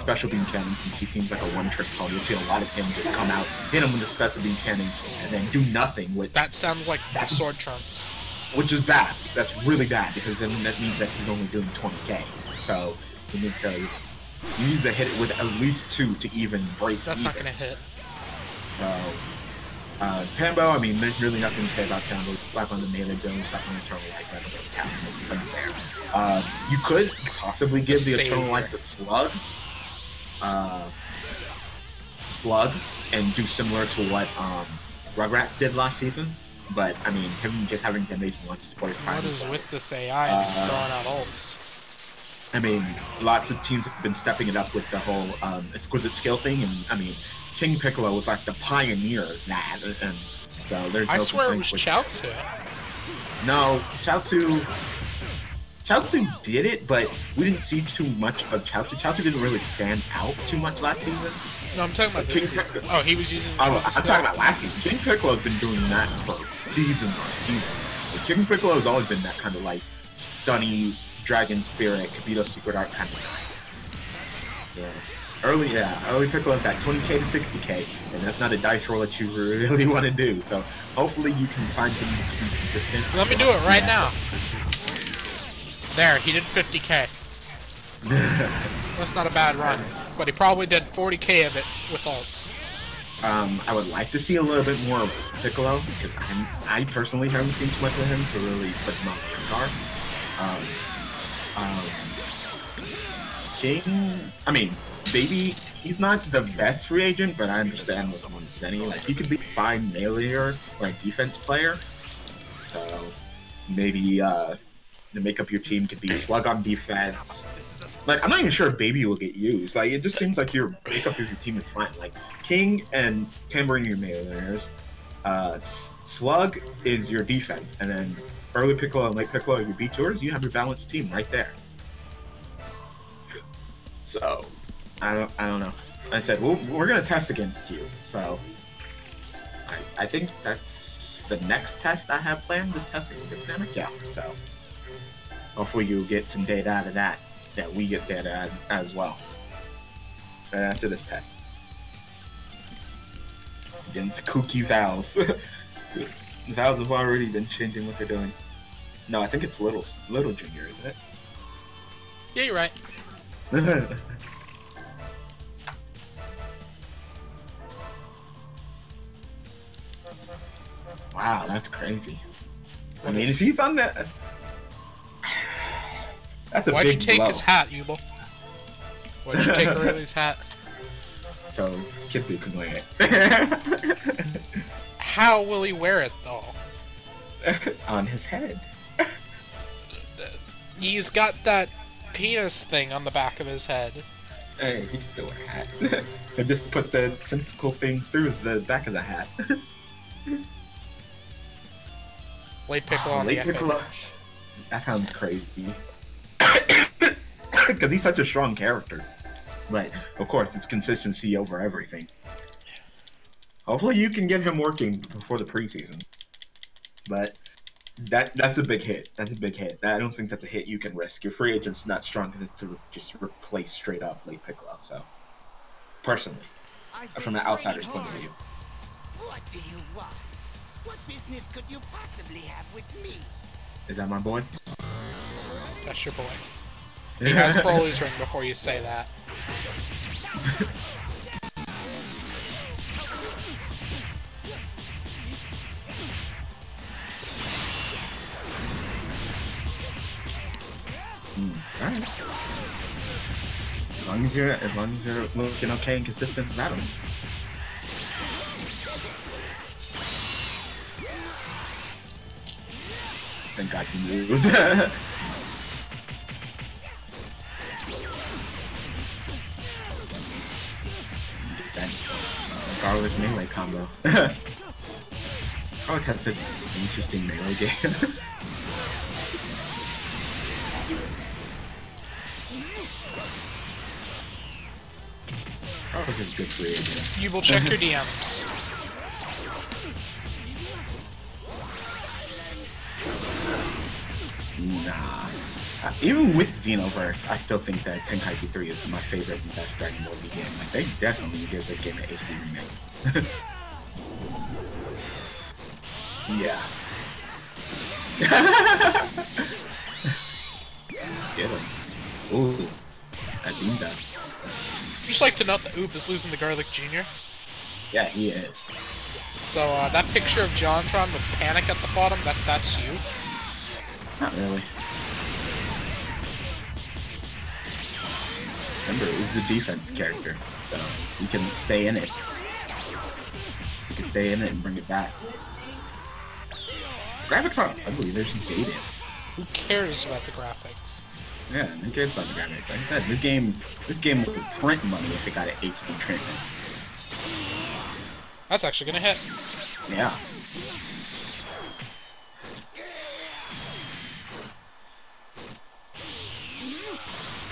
special beam cannon, since he seems like a one-trick pony. You'll see a lot of him just come out, hit him with the special beam cannon, and then do nothing with... That sounds like Sword Trunks. Which is bad. That's really bad, because then that means that he's only doing 20k. So, you need to hit it with at least 2 to even break That's even. not gonna hit. So, Tambo, I mean, there's really nothing to say about Tambo. Slap on the melee build, slap on the Eternal Life, I don't know, Tambo, no complaints there. You could possibly give the Eternal Life to Slug, and do similar to what Rugrats did last season. But, I mean, him just having the amazing launch support is fine. What is with this AI throwing out ults? I mean, lots of teams have been stepping it up with the whole exquisite skill thing, and I mean, King Piccolo was like the pioneer of that, and so there's no I swear it was complaints Chaozu. No, Chaozu did it, but we didn't see too much of Chaozu. Chaozu didn't really stand out too much last season. No, I'm talking about this season. Oh, he was using... I'm talking about last season. King Piccolo's been doing that for seasons on seasons. But King Piccolo's always been that kind of like stunny Dragon Spirit, Kabito Secret Art kind of guy. Yeah. Early Piccolo's at 20k to 60k, and that's not a dice roll that you really want to do. So hopefully you can find him to be consistent. Let me do it right now. There, he did 50k. That's not a bad run, but he probably did 40k of it with ults. I would like to see a little bit more of Piccolo, because I personally haven't seen too much of him to really put him on the radar. King, I mean, Baby, he's not the best free agent, but I understand what someone's saying. Like, he could be a fine meleeer or a defense player. So, maybe, to make up your team could be Slug on defense. Like, I'm not even sure if Baby will get used. Like, it just seems like your makeup of your team is fine. Like, King and Tambourine are your meleeers. Slug is your defense, and then early Piccolo and late Piccolo are your B-tours. You have your balanced team right there. So, I don't know. I said, well, we're gonna test against you. So, I think that's the next test I have planned. Is testing against Dynamic. Yeah. So, hopefully you get some data out of that. That we get data as well. Right after this test. Against Kooky Vals. Vals have already been changing what they're doing. No, I think it's Little Junior, isn't it? Yeah, you're right. Wow, that's crazy. I mean, if he's on that... That's a Why'd big you take blow. his hat, Yubel? Why'd you take Riley's hat? So, Kippy can wear it. How will he wear it, though? On his head. He's got that penis thing on the back of his head. Hey, he can still wear a hat. And just put the tentacle thing through the back of the hat. Late Piccolo on Late the Piccolo. FA. That sounds crazy. Because he's such a strong character. But, of course, it's consistency over everything. Hopefully you can get him working before the preseason. But that's a big hit. That's a big hit. I don't think that's a hit you can risk. Your free agent's not strong enough to just replace straight up Late Piccolo. So, personally, from the outsider's point of view. What do you want? What business could you possibly have with me? Is that my boy? That's your boy. He has Broly's ring before you say that. Alright. As long as you're looking okay and consistent about him. Thank God you moved. That Garlic melee combo. Garlic has such an interesting melee game. Garlic is good for you. You will check your DMs. Nah. Even with Xenoverse, I still think that Tenkaichi 3 is my favorite and best Dragon Ball Z game. Like, they definitely give this game an HD remake. Yeah. Get him. Ooh. Adinda. Just like to note that Oop is losing the Garlic Jr. Yeah, he is. So, that picture of Jontron with Panic at the bottom, that's you? Not really. Remember, Oop's a defense character, so he can stay in it. He can stay in it and bring it back. Graphics aren't ugly, they're just dated. Who cares about the graphics? Yeah, who cares about the graphics? Like I said, this game would print money if it got an HD treatment. That's actually gonna hit. Yeah.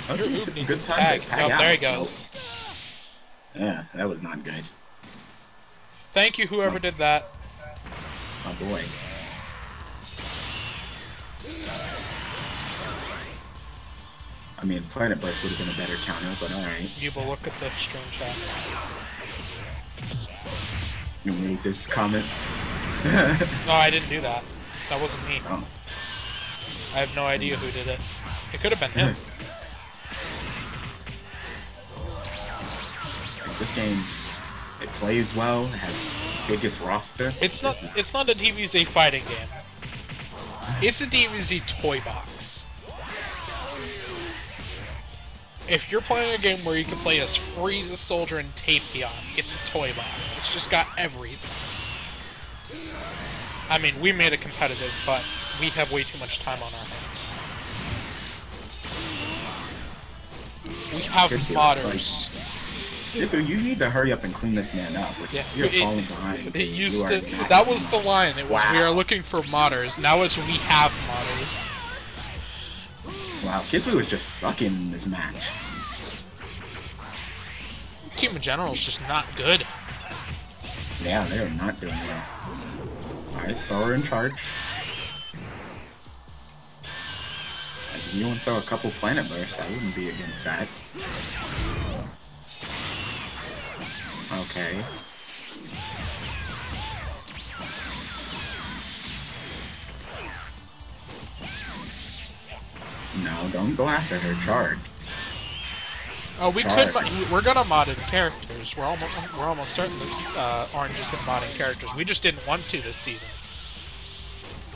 Oh, Your he Oop took a needs good to time tag. to tag Oh, out. there he goes. Yeah, that was not good. Thank you, whoever did that. Oh boy. I mean, Planet Burst would have been a better counter, but alright. Yubel, look at the stream chat. You read this comment? No, I didn't do that. That wasn't me. Oh. I have no idea who did it. It could have been him. Like, this game, it plays well, it has biggest roster. It's not a DBZ fighting game. It's a DBZ toy box. If you're playing a game where you can play as Frieza, Soldier, and Tapion, it's a toy box. It's just got everything. I mean, we made it competitive, but we have way too much time on our hands. We have modders. Shibu, you need to hurry up and clean this man up. Yeah, You're falling behind. It used You are to. not- That was the line. It was Wow. we are looking for modders. Now it's we have modders. Wow, Shibu is just sucking in this match. Team in general is just not good. Yeah, they are not doing well. Alright, throw her in charge. If you want to throw a couple Planet Bursts, I wouldn't be against that. Okay. No, don't go after her. Charge. Oh, we Charge. could. We're gonna mod in characters. We're almost certain that Orange is gonna mod in characters. We just didn't want to this season.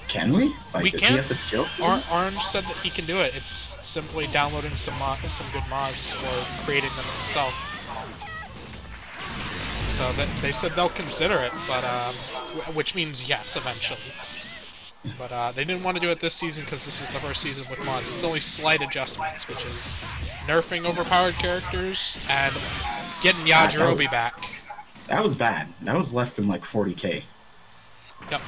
Can we? Like, We does can. he have the skill? Orange said that he can do it. It's simply downloading some good mods or creating them himself. So they said they'll consider it, but which means yes, eventually. But they didn't want to do it this season because this is the first season with mods. It's only slight adjustments, which is nerfing overpowered characters and getting Yajirobe back. That was bad. That was less than like 40k. Yep.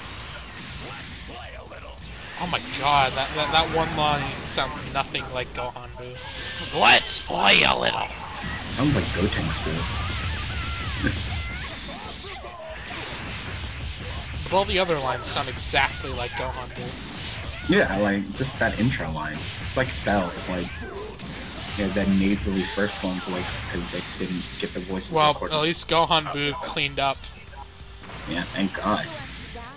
Oh my god, that one line sounded nothing like Gohan Boo. Let's play a little. Sounds like Gotenks School. But all the other lines sound exactly like Gohan Boo. Yeah, like just that intro line. It's like Cell, like that nasally first phone voice because they didn't get the voices Well, recorded. at least Gohan Boo cleaned up. Yeah, thank God.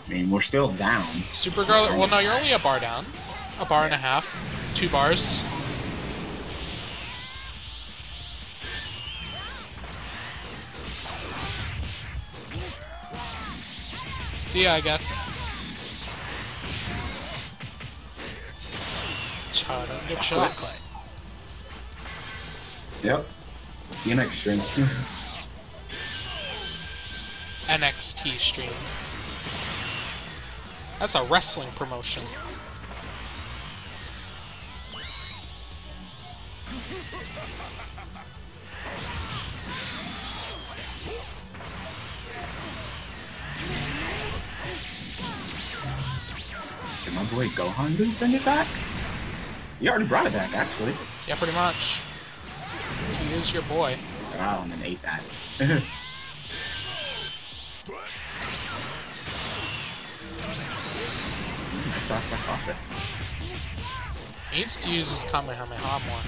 I mean, we're still down. Super Garlic. Well, no, you're only a bar down. A bar and a half. 2 bars. See ya, I guess. Chocolate. Yep. See you next stream. NXT stream. That's a wrestling promotion. Did my boy Gohan just bring it back? He already brought it back, actually. Yeah, pretty much. He is your boy. Wow, and then ate that. Nice off it. needs to use his Kamehameha more.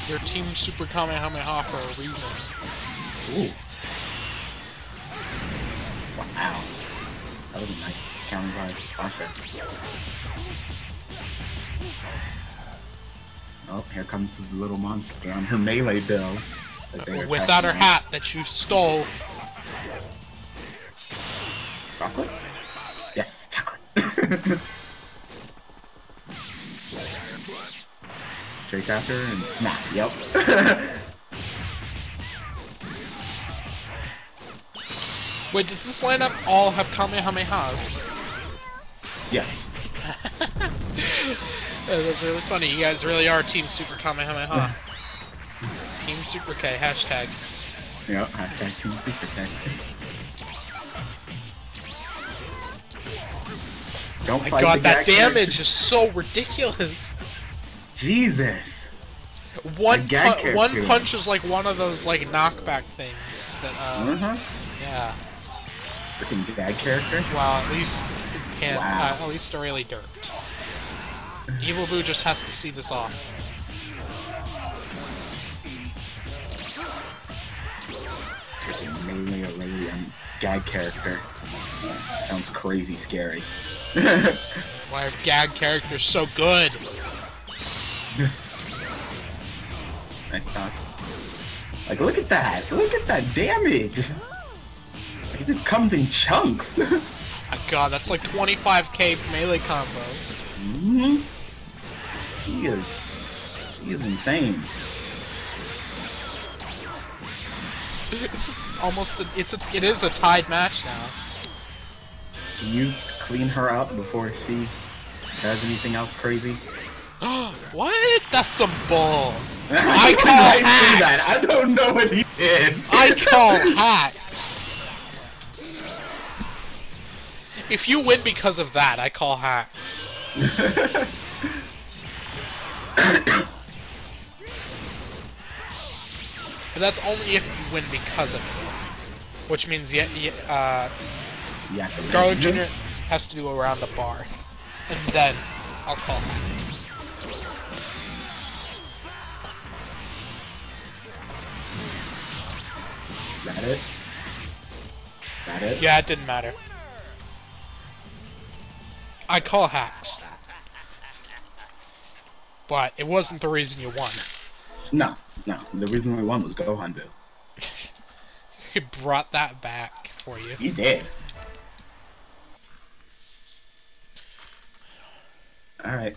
Your Team Super Kamehameha for a reason. Ooh. Wow. That was a nice counter by Sasha. Oh, here comes the little monster on her melee build. Without her hat that you stole. Chocolate? Yes, chocolate. Chase after and smack, yep. Wait, does this lineup all have Kamehamehas? Yes. That's really funny. You guys really are Team Super Kamehameha. Team Super K, hashtag. Yep, hashtag Team Super K. Don't fight God, the that gag damage character. is so ridiculous. Jesus. One character. punch is like one of those like knockback things that yeah. Freaking gag character. Well, at least it can Wow. at least really dirt. Evil Boo just has to see this off. Freaking melee Aurelian gag character. Sounds crazy scary. Why are gag characters so good? Nice talk. Like, look at that! Look at that damage! Like, it just comes in chunks! My God, that's like 25k melee combo. Mm-hmm. She is insane. It's almost it is a tied match now. Can you clean her up before she does anything else crazy? What? That's some bull. I call hacks. That. I don't know what he did. I call hacks. If you win because of that, I call hacks. But that's only if you win because of it. Which means Garlic Jr. has to do a round of bar. And then I'll call hacks. That it? That it? Yeah, it didn't matter. I call hacks. But it wasn't the reason you won. No. The reason we won was Gohan Boo. He brought that back for you. He did. Alright.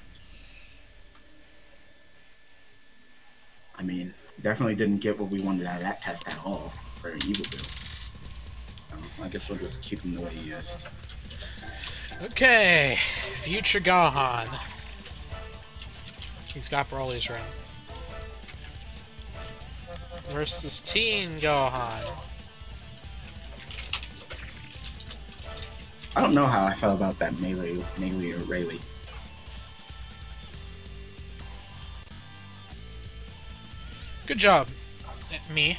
I mean, definitely didn't get what we wanted out of that test at all for Evil Boo. I guess we'll just keep him the way he is. Okay, future Gohan. He's got Broly's ring. Versus Teen Gohan. I don't know how I felt about that melee or Rayleigh. Good job, me.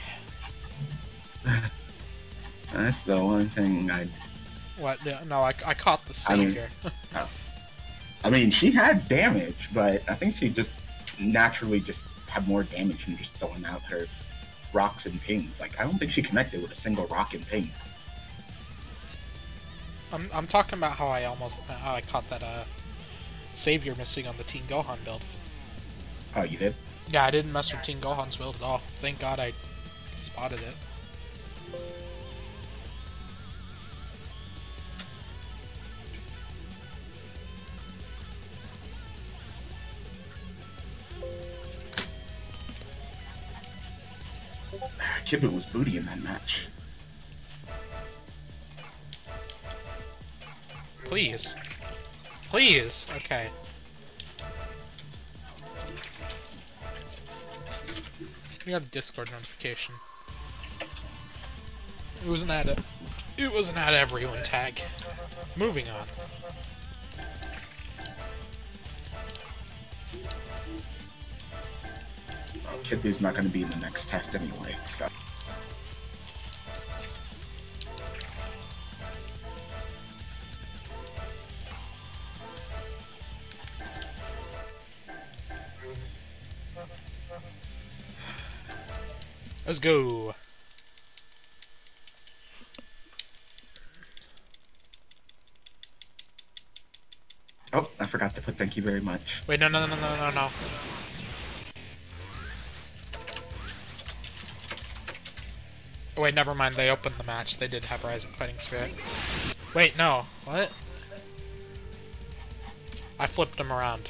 That's the one thing I... What? No, I caught the savior. I mean, she had damage, but I think she just naturally just had more damage from just throwing out her rocks and pings. Like, I don't think she connected with a single rock and ping. I'm talking about how I caught that savior missing on the Teen Gohan build. Oh, you did? Yeah, I didn't mess with Teen Gohan's build at all. Thank God I spotted it. Kibit was booty in that match. Please. Please! Okay. We got a Discord notification. It was an ad everyone tag. Moving on. Well, Kidby's not going to be in the next test anyway, so... Let's go. Oh, I forgot to put thank you very much. Wait, no. Oh, wait, never mind. They opened the match. They did have Rising Fighting Spirit. Wait, no. What? I flipped him around.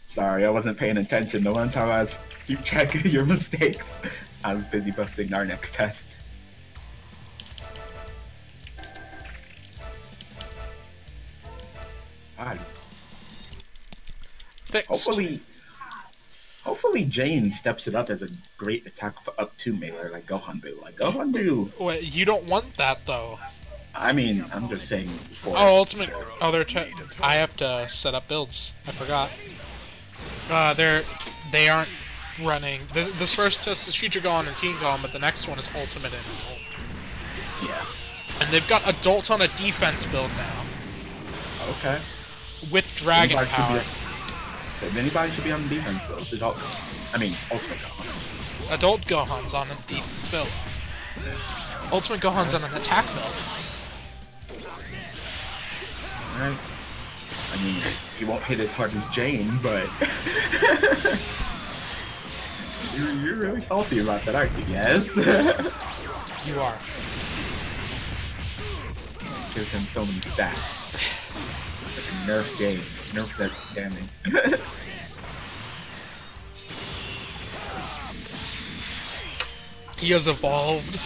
Sorry, I wasn't paying attention. The one time I was keep track of your mistakes, I was busy busting our next test. God. Fixed. Hopefully Jane steps it up as a great attack up 2 mailer like Gohan do. Like Gohan do. Wait, you don't want that though. I mean, I'm just saying before. Oh, ultimate. Oh, I have to set up builds. I forgot. They aren't running. This first test is Future Gohan and Teen Gohan, but the next one is Ultimate and Adult. Yeah. And they've got Adult on a defense build now. Okay. With Dragon Power. Anybody should be on the defense build. Adult. I mean, Ultimate Gohan. Adult Gohan's on a defense build. Ultimate Gohan's on an attack build. Alright. I mean, he won't hit as hard as Jane, but... you're really salty about that, aren't you? Yes? You are. Give him so many stats. Like a nerf Jane. Nerf that's damage. He has evolved.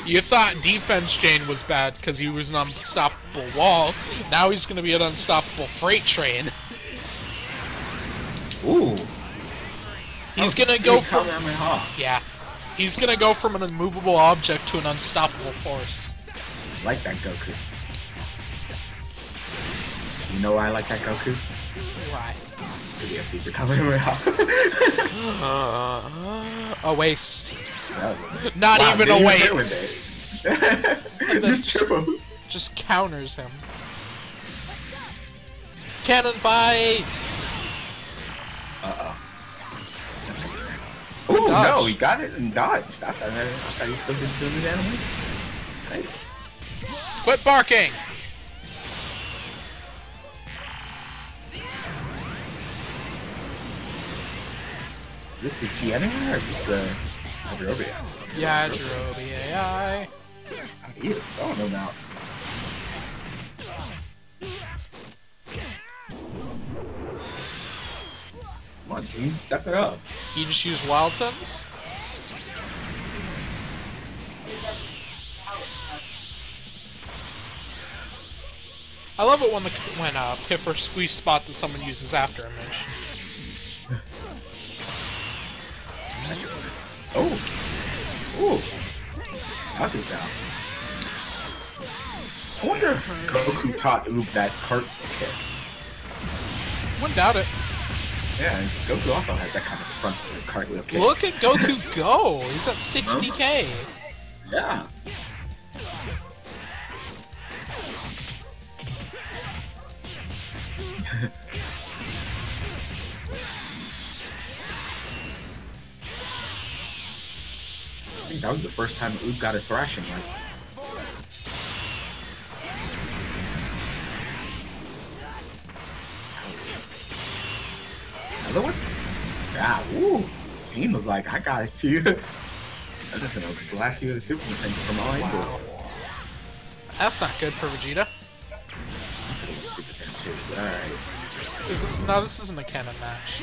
You thought defense Jane was bad because he was an unstoppable wall. Now he's gonna be an unstoppable freight train. Ooh. He's gonna go from Yeah. He's gonna go from an immovable object to an unstoppable force. I like that Goku. You know why I like that Goku? Why? Because he has Super Kamehameha. A waste. Yeah, Not even a waste. Just triple. Just counters him. Cannon fight! Uh-oh. Oh no, he got it and dodged. I thought he was still just doing his animation. Nice. Quit barking! Is this the TNA or just the Adrobia? Yeah, Adrobia AI. He is throwing them out. Come on, team, step it up. You just use Wild Sense? I love it when Piff or Squeeze spot that someone uses after image. Oh! Ooh! Knock it down. I wonder if Goku taught Oob that cart kick. Wouldn't doubt it. Yeah, and Goku also has that kind of front foot cartwheel kick. Look at Goku go! He's at 60k! Yeah. I think that was the first time Oob got a thrashing right. Another one? Yeah, woo! Team was like, I got it to you. I'm just gonna blast you with a Super Saiyan from all angles. That's not good for Vegeta. Super Saiyan 2. Alright. This isn't a canon match.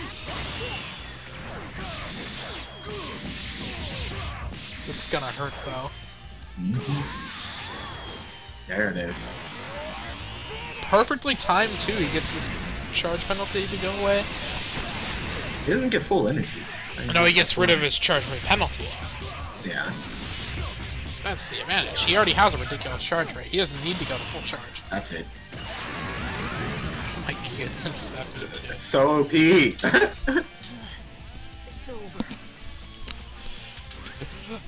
This is gonna hurt though. There it is. Perfectly timed too. He gets his charge penalty to go away. He doesn't get full energy. No, he gets rid of his charge rate penalty. Yeah. That's the advantage. He already has a ridiculous charge rate. He doesn't need to go to full charge. That's it. Oh my goodness, that B2. It's so OP. It's over.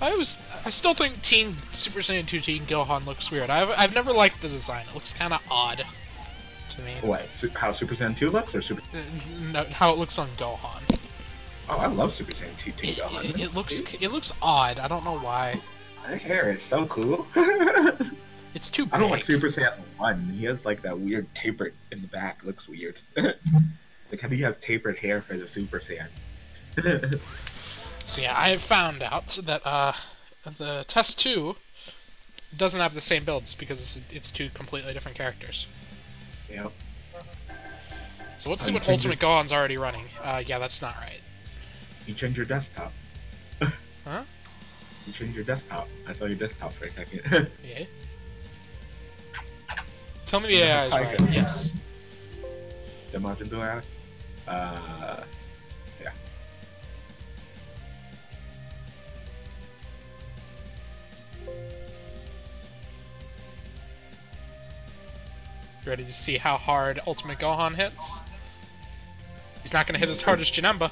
I still think Teen Super Saiyan 2 Teen Gohan looks weird. I've never liked the design. It looks kind of odd to I mean, What? How Super Saiyan 2 looks, or Super? no, how it looks on Gohan. Oh, I love Super Saiyan 2 Gohan. It looks odd. I don't know why. That hair is so cool. It's too big. I don't like Super Saiyan 1. He has like that weird tapered in the back. Looks weird. Like, how do you have tapered hair as a Super Saiyan? So yeah, I have found out that the Test 2 doesn't have the same builds because it's two completely different characters. Yep. So let's see what Ultimate Gohan's already running. Yeah, that's not right. You changed your desktop. Huh? You changed your desktop. I saw your desktop for a second. Yeah. Tell me the AI is right. Yes. The Majin Buu AI? Yeah. Ready to see how hard Ultimate Gohan hits? He's not going to hit as hard as Janemba.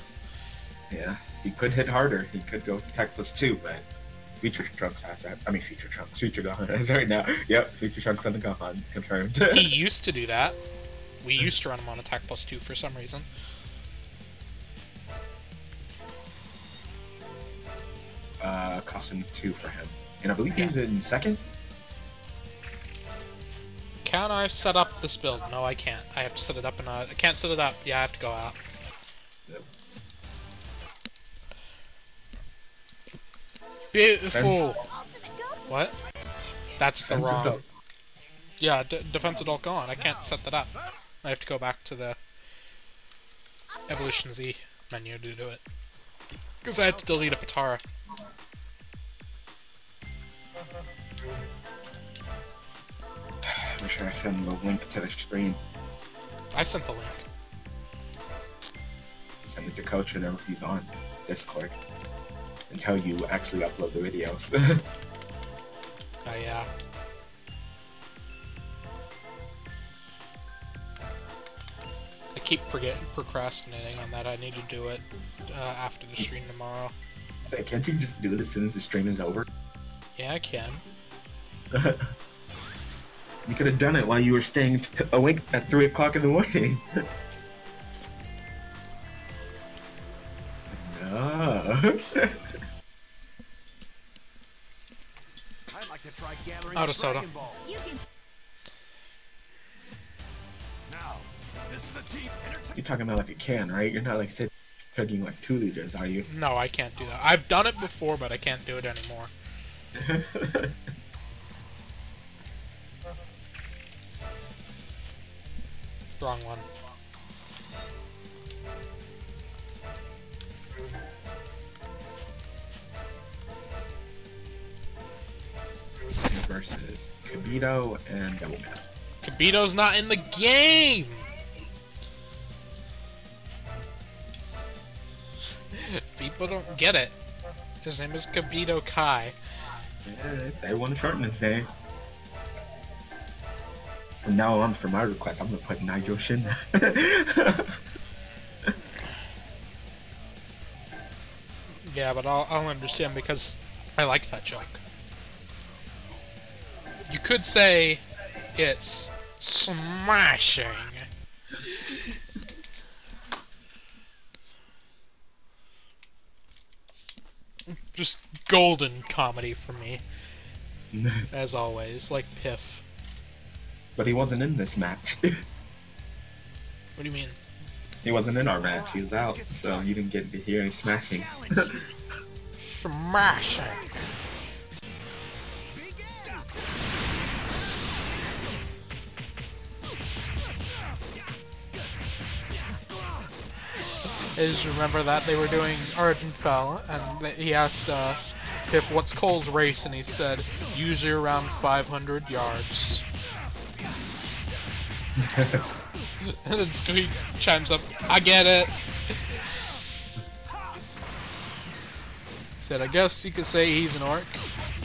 Yeah, he could hit harder. He could go with Tech Plus 2, but Future Trunks has that. I mean, Future Trunks. Future Gohan has that right now. Yep, Future Trunks and the Gohan is confirmed. He used to do that. We used to run him on Attack Plus 2 for some reason. Custom 2 for him. And I believe he's in second? Can I set up this build? No, I can't. I have to set it up in a... I can't set it up. Yeah, I have to go out. Yep. Beautiful! What? That's the Defensive wrong... Adult. Yeah, Defense Adult Gohan. I can't set that up. I have to go back to the Evolution Z menu to do it. Because I had to delete a Patara. I'm sure I send the link to the stream. I sent the link. Send it to Coach whenever he's on Discord. Until you actually upload the videos. Yeah. I keep procrastinating on that. I need to do it after the stream tomorrow. Say, can't you just do it as soon as the stream is over? Yeah, I can. You could have done it while you were staying awake at 3 o'clock in the morning. No. I'd like to try gathering Out of soda. Dragon Ball. Now, this is a team entertainment. You're talking about like a can, right? You're not like chugging like 2 liters, are you? No, I can't do that. I've done it before, but I can't do it anymore. Wrong one. Versus Kibito and Devilman. Kibito's not in the game! People don't get it. His name is Kibito Kai. Yeah, they want to shorten his name. From now on, for my request, I'm gonna put Nigel Shin. Yeah, but I'll understand because I like that joke. You could say it's smashing. Just golden comedy for me, as always, like Piff. But he wasn't in this match. What do you mean? He wasn't in our match. He was out, so you didn't get to hear him smashing. Smashing. I just remember that they were doing Arden Fell, and he asked Piff, what's Cole's race? And he said, usually around 500 yards. And then Squeak chimes up, I get it! He said, I guess you could say he's an orc,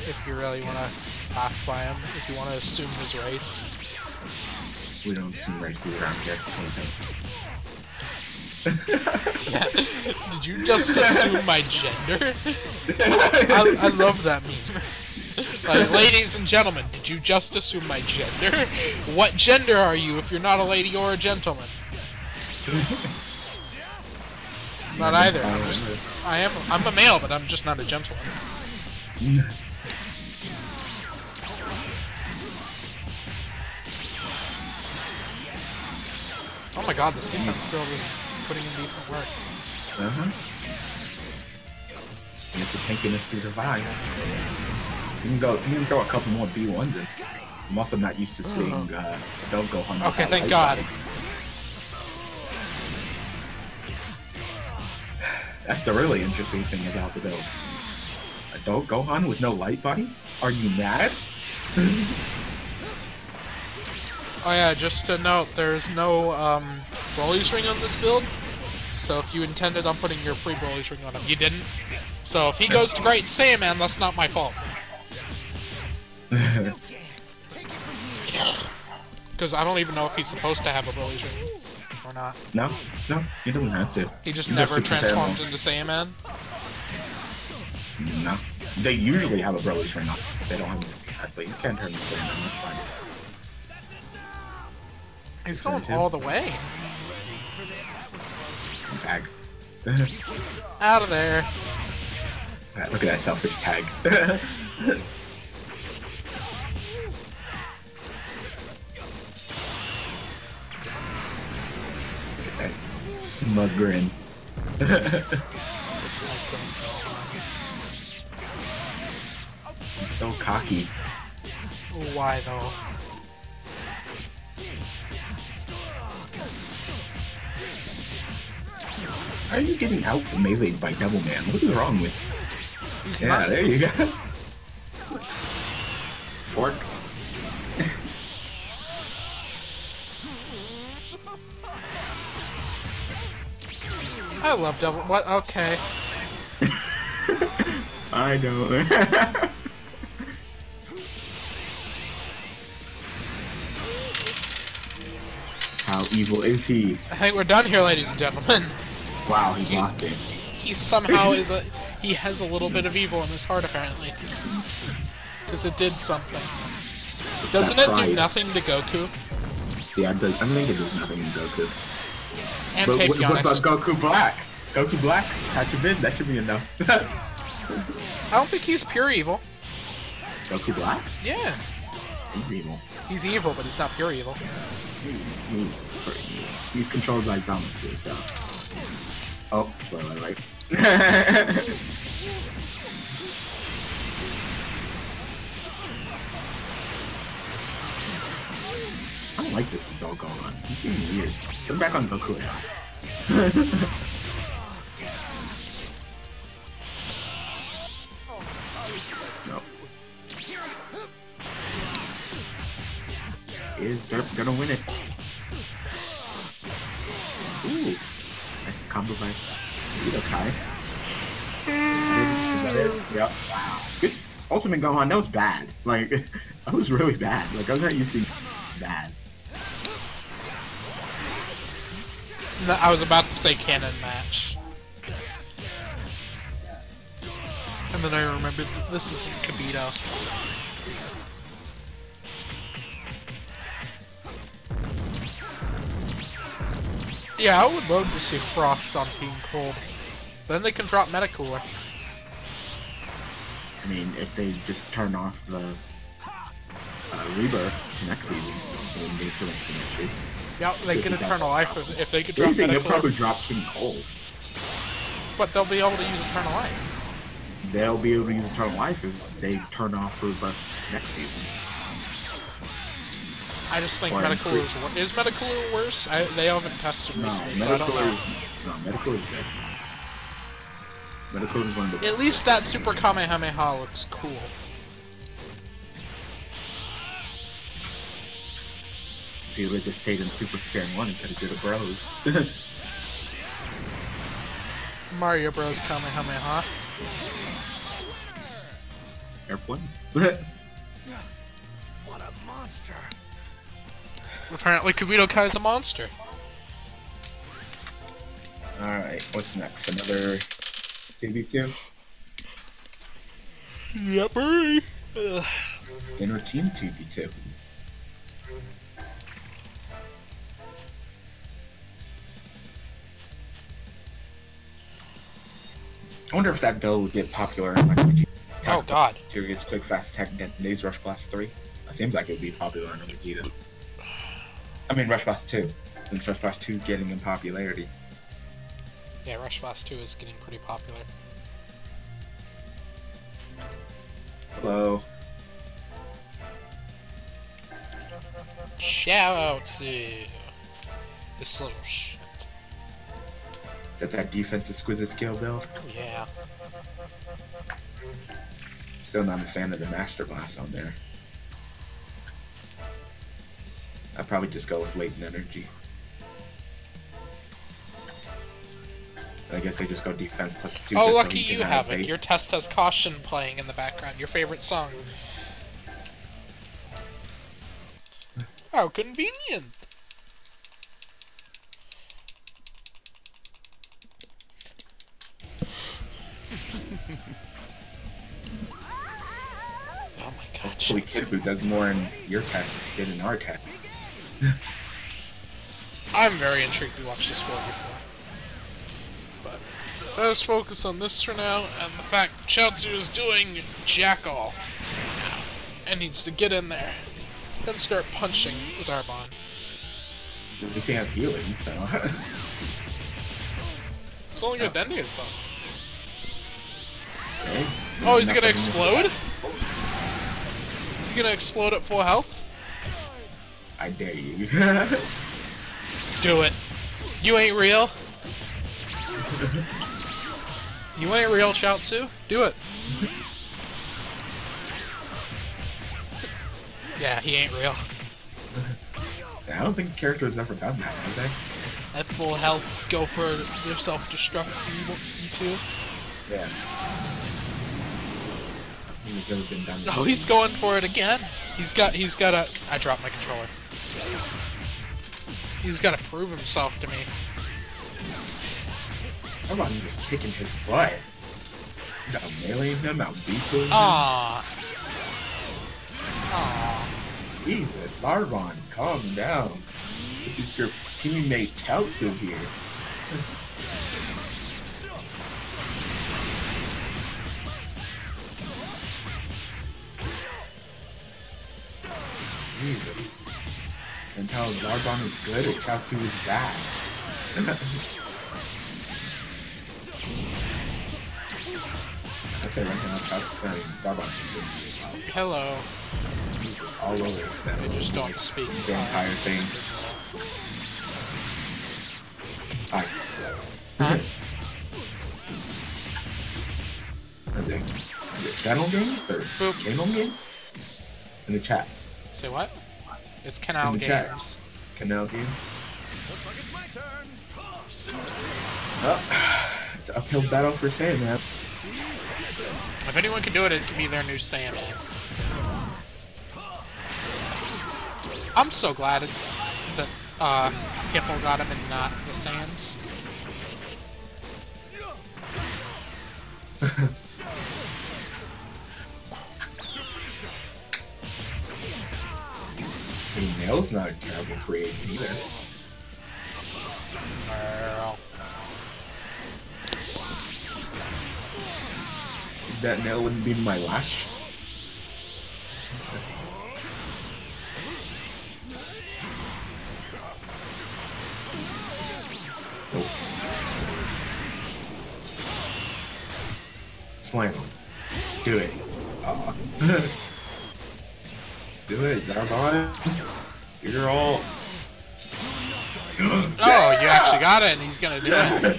if you really want to classify him, if you want to assume his race. We don't assume races around here. Yeah. Did you just assume my gender? I love that meme. Like, ladies and gentlemen, did you just assume my gender? What gender are you if you're not a lady or a gentleman? Not either. I'm a male, but I'm just not a gentleman. Oh my god, this defense build is putting in decent work. And it's a tankiness to survive. He can throw a couple more B1s in. I'm also not used to seeing Don't Go Home. Okay, thank god. That's the really interesting thing about the build. Adult Gohan with no light body? Are you mad? Oh yeah, just to note, there's no Broly's ring on this build. So if you intended on putting your free Broly's ring on him, you didn't. So if he goes to Great Saiyaman, that's not my fault. Because I don't even know if he's supposed to have a Broly's ring or not. No, he doesn't have to. He just never transforms into Saiyaman? No. They usually have a Broly's ring on. They don't have a but you can turn into Saiyaman, that's fine. He's going all the way. Tag. Out of there. Look at that selfish tag. Smug grin. He's so cocky. Why though? How are you getting out meleeed by Devilman? What is wrong with you? Yeah, there you go. Fork. I love Devil. What? Okay. I know. How evil is he? I think we're done here, ladies and gentlemen. Wow, he's locked in. He somehow he has a little bit of evil in his heart, apparently. Because it did something. Doesn't it do nothing to Goku? Yeah, I think it does nothing to Goku. And But what Tapion. about Goku Black? Goku Black? Catch a bid? That should be enough. I don't think he's pure evil. Goku Black? Yeah. He's evil. He's evil, but he's not pure evil. He's pretty evil. He's controlled by Zamasu, so... Oh, spoiler, right? I don't like this adult Gohan. He's being weird. Get back on Goku. No. Is Derp gonna win it? Ooh. Nice combo by Kai. Yep. Wow. Good. Ultimate Gohan, that was bad. Like, that was really bad. Like, I'm not used to bad. No, I was about to say canon match. And then I remembered this isn't Kibito. Yeah, I would love to see Frost on Team Cold. Then they can drop Metacooler. I mean, if they just turn off the Rebirth next season, it wouldn't be too much of an issue. Yeah, they get Eternal Life if they could drop Anything, they'll Metacooler. probably drop King Cold. But they'll be able to use Eternal Life. They'll be able to use Eternal Life if they turn off Rebirth next season. I just think Or Metacooler is Metacooler worse? They haven't tested recently, so I don't know. Metacooler is good. Metacooler is one of the best. At least that Super Kamehameha looks cool. If you would have stayed in Super Saiyan 1, you could have did a Bros. Mario Bros. Kamehameha. Airplane. What a monster. Apparently Kibito Kai's a monster. Alright, what's next? Another 2v2? Yep. Ugh. Inner team 2v2. I wonder if that build would get popular in like Vegeta. Oh god. Serious quick fast attack days Rush Blast 3. It seems like it would be popular in Vegeta. I mean Rush Blast 2. Since Rush Blast 2 is getting in popularity. Yeah, Rush Blast 2 is getting pretty popular. Hello. Shout out to this little shit. Is that defense exquisite skill build? Oh yeah. Still not a fan of the Master Blast on there. I'd probably just go with latent energy. I guess they just go defense plus 2. Oh, just lucky so you have it. Your test has Caution playing in the background. Your favorite song. How convenient. Oh my god. Actually, Kid Buu does more in your test than in our test. I'm very intrigued to watch this 4v4. But let's focus on this for now, and the fact that Chaozu is doing jack all and needs to get in there, then start punching Zarbon. At least he has healing, so. It's only good Dendius though. Okay. Oh, is he gonna Nothing. explode? Is he gonna explode at full health? I dare you. Do it. You ain't real. You ain't real, Chaozu. Do it. Yeah, he ain't real. I don't think characters ever done that, have they? At full health, go for your self-destruct, you two. Yeah. I think it's never been done. Oh, he's going for it again. He's got a... I dropped my controller. He's got to prove himself to me. How about him just kicking his butt? You got meleeing him, out beating him. Aww. Aww. Jesus, Zarbon, calm down. This is your teammate Chaozu here. Jesus. Can tell Zarbon is good and Chaozu is bad. I'd say right now, Zarbon's just doing Hello. all over that I just don't speak. vampire thing. Hi. Huh? Is it channel game or Boop. channel game? In the chat. Say what? It's Canal In the chat. Games. Canal game. Looks like it's my turn. Oh, it's an uphill battle for Sandman. If anyone can do it, it could be their new Saiyaman. I'm so glad that Hiffle got him and not the Saiyans. I mean, Nail's not a terrible free agent either. Girl. That Nail wouldn't be my last. Nope. Slam him. Do it. Do it, Zarbon. You're all. Oh, you actually got it, and he's gonna do it.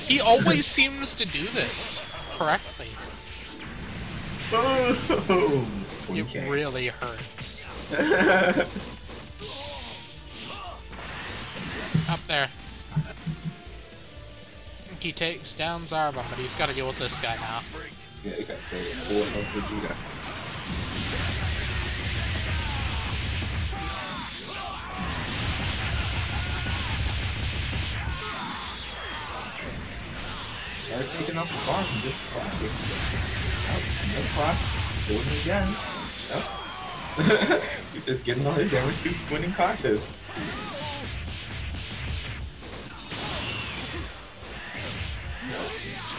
He always seems to do this correctly. Boom! It 20K. really hurts. Up there. I think he takes down Zarbon, but he's got to deal with this guy now. Yeah, they got full health Vegeta. Start taking off the bar and just clapping. Oh, no clap. doing it again. Oh. You're just getting all his damage, keep winning cautious.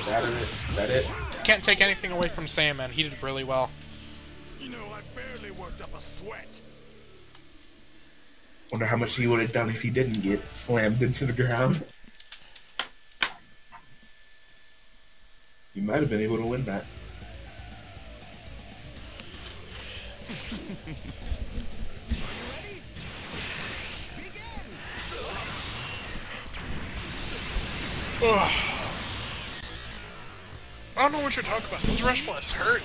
Is that it? Can't take anything away from Sam, man. He did really well. You know, I barely worked up a sweat. Wonder how much he would have done if he didn't get slammed into the ground. He might have been able to win that. Ugh. I don't know what you're talking about. Those rush blasts hurt.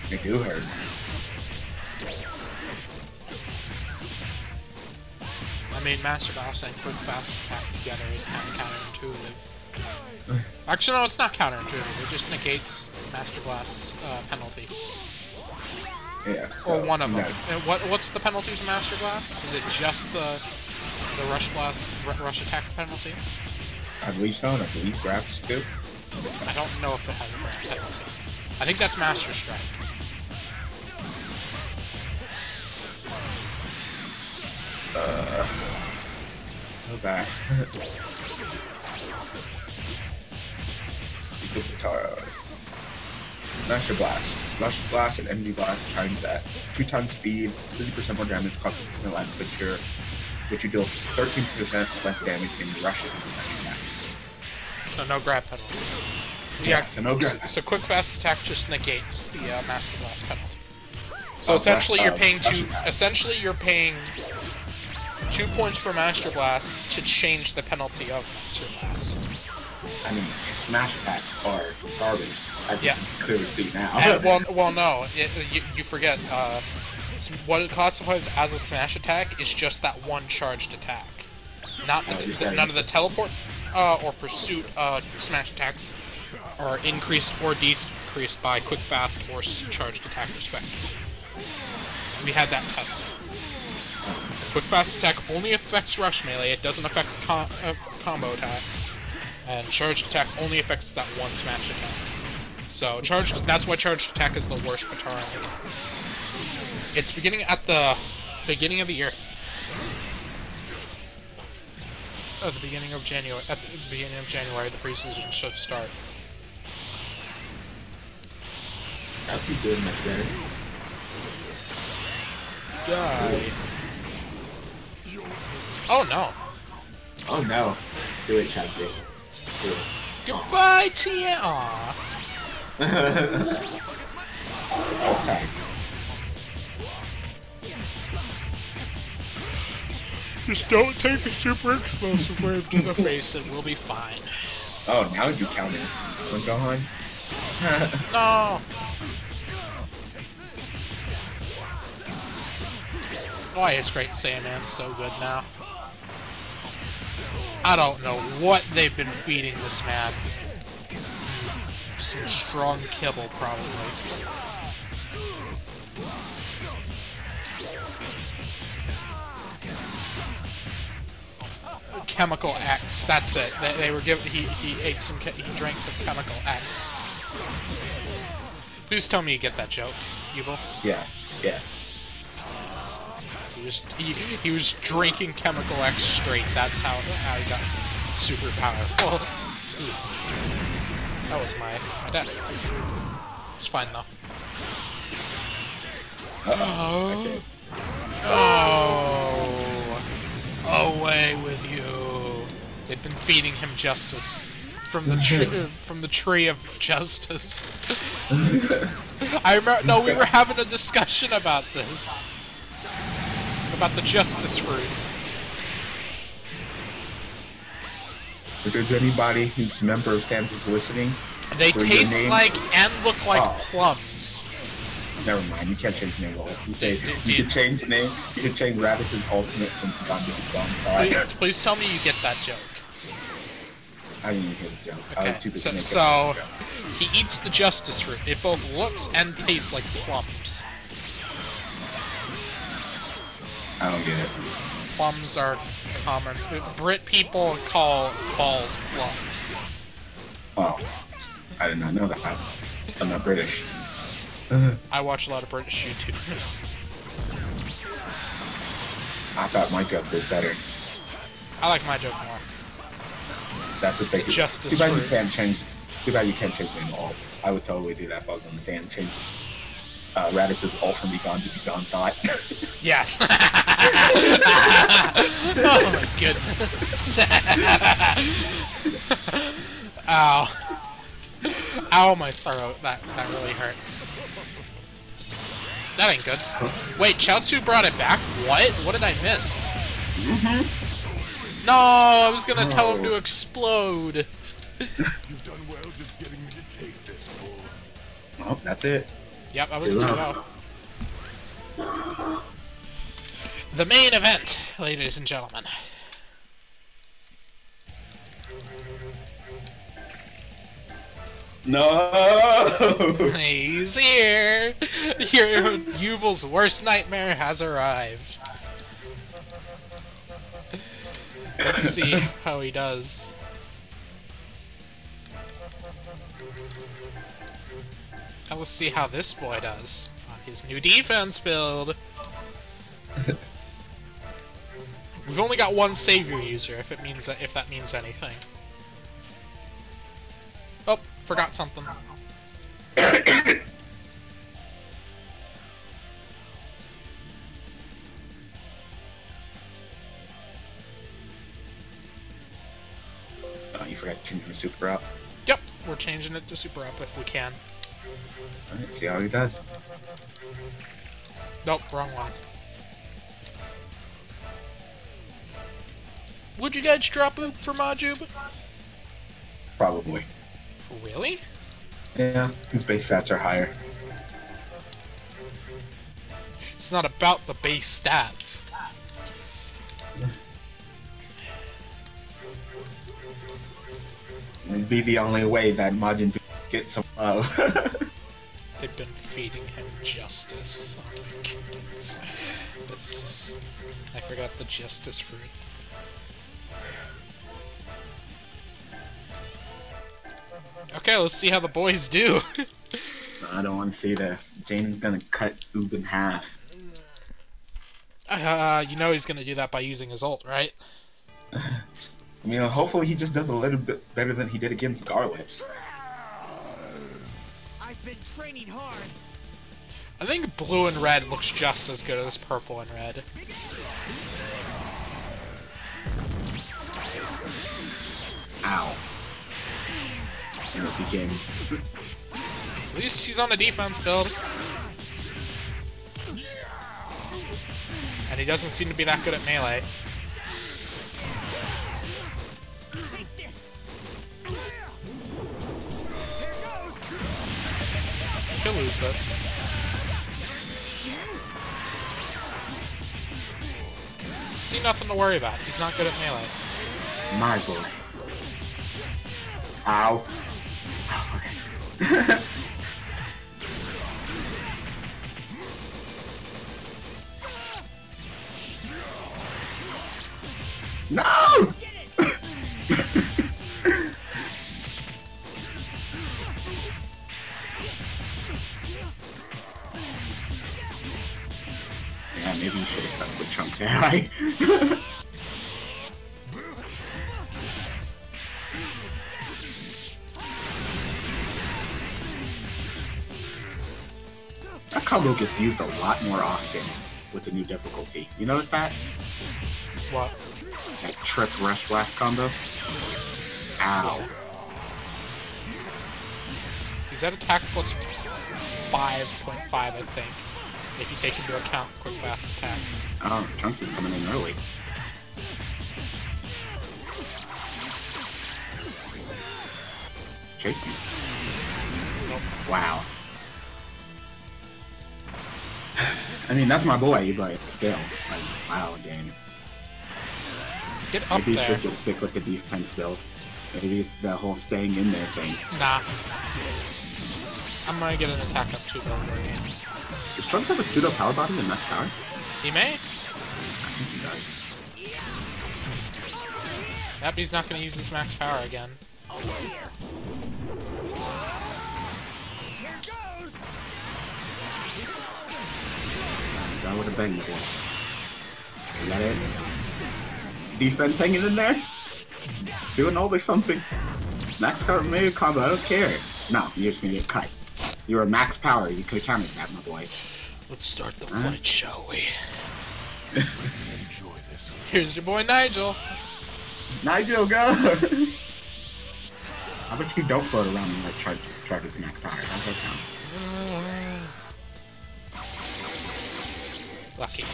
They do hurt. I mean, Master Blast and Quick Fast Attack together is kind of counterintuitive. Actually, no, it's not counterintuitive. It just negates Master Blast's penalty. Yeah. Or So, one of them. no. And what's the penalties of Master Blast? Is it just the Rush Blast, Rush Attack penalty? I believe so, and I believe grabs too. I don't know if it has a grab penalty. I think that's Master Strike. Go back. Master Blast. Rush Blast and Envy Blast chimes at 2 times speed, 50% more damage, cost 50% less, but you deal 13% less damage in rushing smash attacks. So no grab penalty. Yeah, so no grab. So Quick Fast Attack just negates the Master Blast penalty. So Oh, essentially, Rush- you're paying Rush two. Attack. Essentially, you're paying 2 points for Master Blast to change the penalty of Master Blast. I mean, smash attacks are garbage, as Yeah. you can clearly see now. And, well, no, you forget. What it classifies as a smash attack is just that one charged attack. Not none of the teleport or pursuit smash attacks are increased or decreased by quick fast or charged attack respectively. We had that tested. Quick fast attack only affects rush melee. It doesn't affect combo attacks. And charged attack only affects that one smash attack. So that's why charged attack is the worst Patara in the game. It's beginning at the beginning of the year. At the beginning of January, the preseason should start. How's he doing much better? Die. Oh no. Oh no. Do it, Chansey. Do it. Goodbye, Tia. Aw. Okay. Just don't take a super explosive wave to the face and we'll be fine. Oh, now you counting. Wanna go on? No. Oh, it's great Sandman's so good now. I don't know what they've been feeding this man. Some strong kibble, probably. Chemical X, that's it. They were given. He ate some. He drank some Chemical X. Please tell me you get that joke, Yubel. Yes. Yes. He was drinking Chemical X straight. That's how he got super powerful. That was my desk. It's fine though. I see. Oh, away with you! They've been feeding him justice from the tree of justice. I remember. No, we were having a discussion about this. About the justice fruit. If there's anybody who's a member of Sam's is listening, They for your taste name- like and look like Oh. plums. Never mind, you can't change the name of it. You can change the name. You can change Ravis's ultimate from Gone Please tell me you get that joke. I didn't even hear the joke. I Okay, was too busy making so the joke. he eats the justice fruit. It both looks and tastes like plums. I don't get it. Plums are common. Brit people call balls plums. Oh, I did not know that. I'm not British. I watch a lot of British YouTubers. I thought my joke was better. I like my joke more. That's what they do. Just as Too bad you rude. can't change. Too bad you can't change them all. I would totally do that if I was on the sand. Change Raditz' all from Be Gone to Be Gone thought. Yes. Oh my goodness. Ow. Ow, my throat. That really hurt. That ain't good. Wait, Chaozu brought it back? What? What did I miss? No, I was gonna tell him to explode. You've done well just getting me to take this war. Oh, that's it. Yep, I was too low. The main event, ladies and gentlemen. No! He's here! Yubel's worst nightmare has arrived. Let's see how he does. Now let's see how this boy does on his new defense build. We've only got one savior user, if that means anything. Oh, forgot something. Oh, you forgot to change the super up. Yep, we're changing it to super up if we can. Alright, see how he does. Nope, wrong one. Would you guys drop Oop for Majub? Probably. Really? Yeah, his base stats are higher. It's not about the base stats. It'd be the only way that Majin gets some love. They've been feeding him justice. Oh my goodness. It's just... I forgot the justice fruit. Okay, let's see how the boys do. I don't want to see this. Jaden's gonna cut Oob in half. You know he's gonna do that by using his ult, right? I mean, hopefully he just does a little bit better than he did against Scarlet. I've been training hard. I think blue and red looks just as good as purple and red. Ow. And it begins. At least he's on a defense build. And he doesn't seem to be that good at melee. Take this. He'll lose this. See, nothing to worry about. He's not good at melee. My boy. Ow. Oh, okay. No! Yeah, maybe you should have stuck with Trunks there, right? That combo gets used a lot more often with the new difficulty. You notice that? What? That trip rush blast combo? Ow. He's at attack plus 5.5, I think. If you take into account quick fast attack. Oh, Trunks is coming in early. Chase me. Nope. Wow. I mean, that's my boy, but still. Like, wow, game. Get up Maybe you there. should just stick with the defense build. Maybe it's the whole staying in there thing. Nah. I'm gonna get an attack up 2 build again. Does Trunks have a pseudo power body and max power? He may? I think he does. Yep, he's not gonna use his max power again. Here goes. I would have been boy. Is that it? Defense hanging in there? Doing all or something? Max power maybe combo, I don't care. No, you're just gonna get cut. You were max power, you could have countered that, my boy. Let's start the fight, shall we? Enjoy this. Here's your boy Nigel. Nigel, go! How about you don't float around and like charge it to max power? How's that sound? Lucky.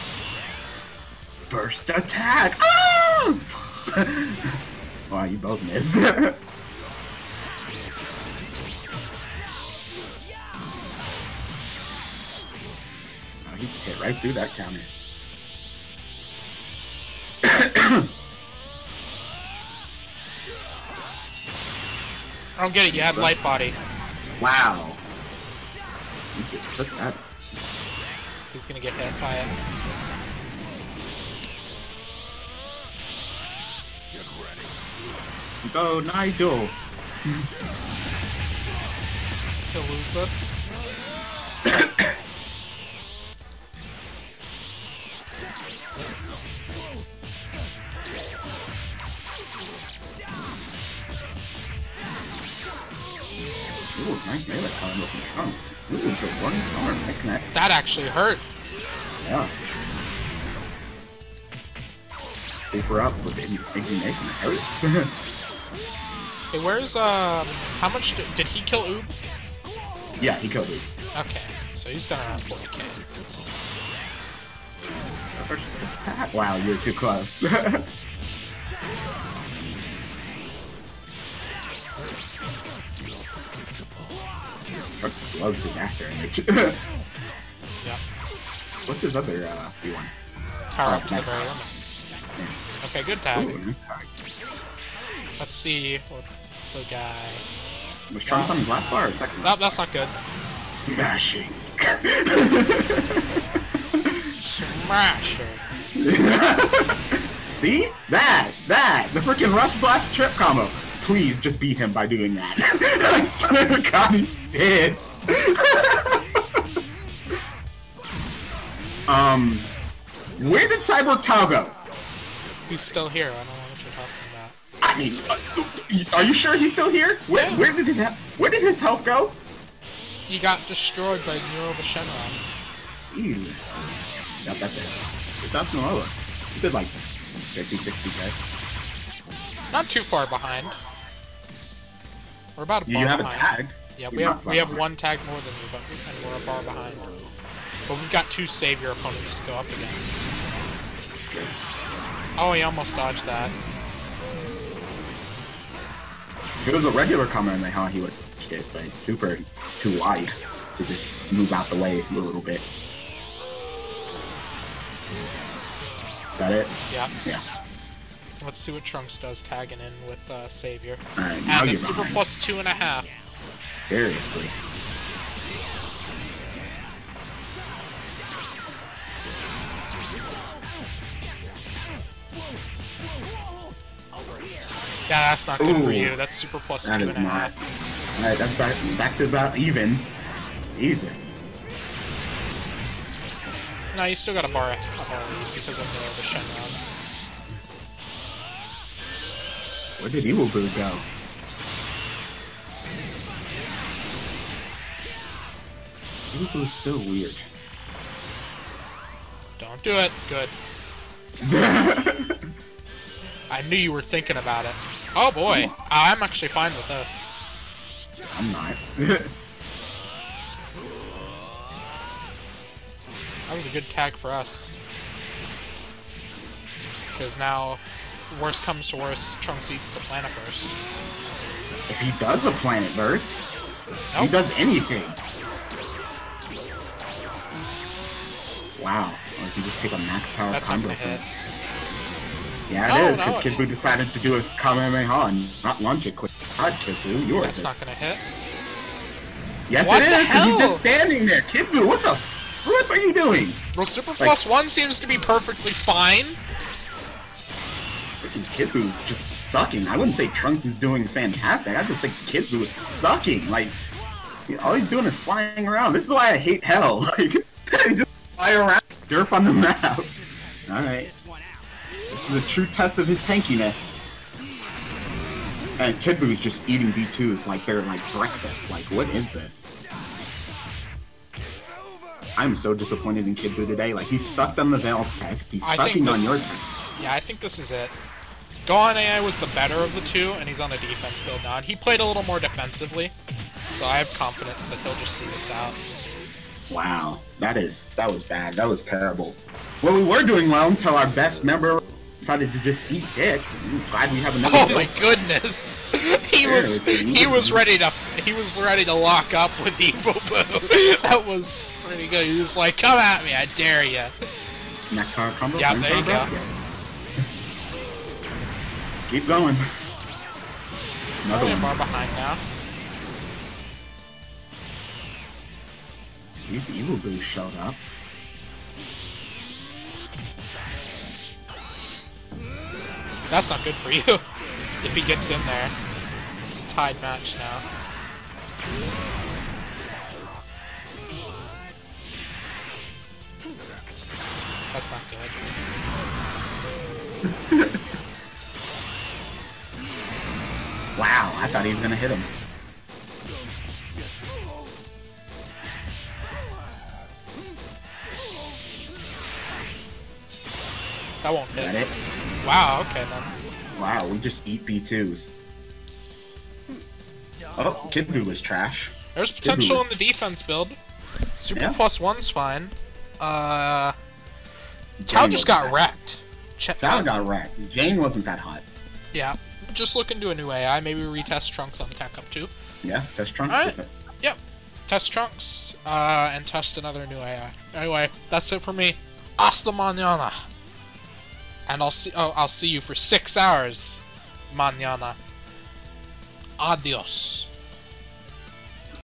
Burst attack! Oh! Wow, you both missed. Oh, he just hit right through that counter. I don't get it, you have light body. Wow. You just took that. He's gonna get hit by it. Go, Nigel! He'll lose this. Ooh, nice melee combo from Trunks. Ooh, into one arm, that connects. That actually hurt. Yeah. Super up with indignation, it hurts. Hey, where's, how much did he kill Oob? Yeah, he killed it. Okay, so he's done around 40k. First attack. Wow, you're too close. Slows his after image. Yep. What's his other B1? Power up to the very limit. Yeah. Okay, good tag. Ooh, nice tag. Let's see what the guy... Was Trunks on the last bar or second? Nope, that's not good. Smashing. Smasher. See? That! The freaking Rush Blast Trip combo. Please just beat him by doing that. I swear to God, he did. Where did Cyborg Tao go? He's still here, I don't know what you're talking about. I mean, are you sure he's still here? Yeah. Where did his health go? He got destroyed by Nero the Shenron. Jesus. Yep, that's it. That's Noah. He did like 50, 60k. Not too far behind. We're about a bar You haven't behind. tagged. Yeah, You're we not have far we have behind. one tag more than you, but and we're a bar behind. But we've got two savior opponents to go up against. Good. Oh, he almost dodged that. If it was a regular Kamehameha, he would have it, but super, it's too wide to just move out the way a little bit. Is that it? Yeah. Yeah. Let's see what Trunks does tagging in with Savior. Alright, now And a you're super behind. plus 2.5. Seriously. Yeah, that's not good for Ooh. you. That's super plus That is 2.5. not. Alright, that's back to about even. Jesus. No, you still got a bar lead because of the Shenron. Where did Yubel go? Yubel's still weird. Don't do it. Good. I knew you were thinking about it. Oh boy, I'm actually fine with this. I'm not. That was a good tag for us. Because now, worst comes to worst, Trunks eats the planet burst. If he does a planet burst, he Nope. does anything. Wow. Or if you just take a max power That's not combo gonna from hit. Yeah, No, it is, because no, Kid Buu decided to do his Kamehameha and not launch it quick. God, Kid Buu, yours. That's not gonna hit. Yes, What it the is, because he's hell? just standing there. Kid Buu, what the flip are you doing? Well, Super Plus 1 seems to be perfectly fine. Freaking Kid Buu is just sucking. I wouldn't say Trunks is doing fantastic. I'd just say Kid Buu is sucking. Like, all he's doing is flying around. This is why I hate Hell. Like, he just fly around. Derp on the map. Alright. This is a true test of his tankiness. And Kid Boo's just eating B2s like they're like breakfast. Like, what is this? I'm so disappointed in Kid Boo today. Like, he sucked on the Veil's test. He's sucking on your test. Yeah, I think this is it. Gohan AI was the better of the two, and he's on a defense build now. And he played a little more defensively, so I have confidence that he'll just see this out. Wow, that was bad. That was terrible. Well, we were doing well until our best member decided to just eat dick. I'm glad we have another. Oh my goodness! He was ready to lock up with Evil Boo. That was pretty good. He was like, "Come at me, I dare you." Next card combo. Yeah, there you go. Keep going. Another one. More behind now. These Evil Boos showed up. That's not good for you. If he gets in there. It's a tied match now. That's not good. Wow, I thought he was gonna hit him. That won't hit. Is that it? Wow, okay then. Wow, we just eat B2s. Oh, Kid Boo was trash. There's potential in the defense build. Super +1's fine. Tao just got wrecked. Tao got wrecked. Jane wasn't that hot. Yeah. Just look into a new AI. Maybe retest Trunks on Tech Up 2. Yeah, test Trunks with it. Yep. Test Trunks, and test another new AI. Anyway, that's it for me. Hasta mañana. And I'll see you for 6 hours mañana. Adios.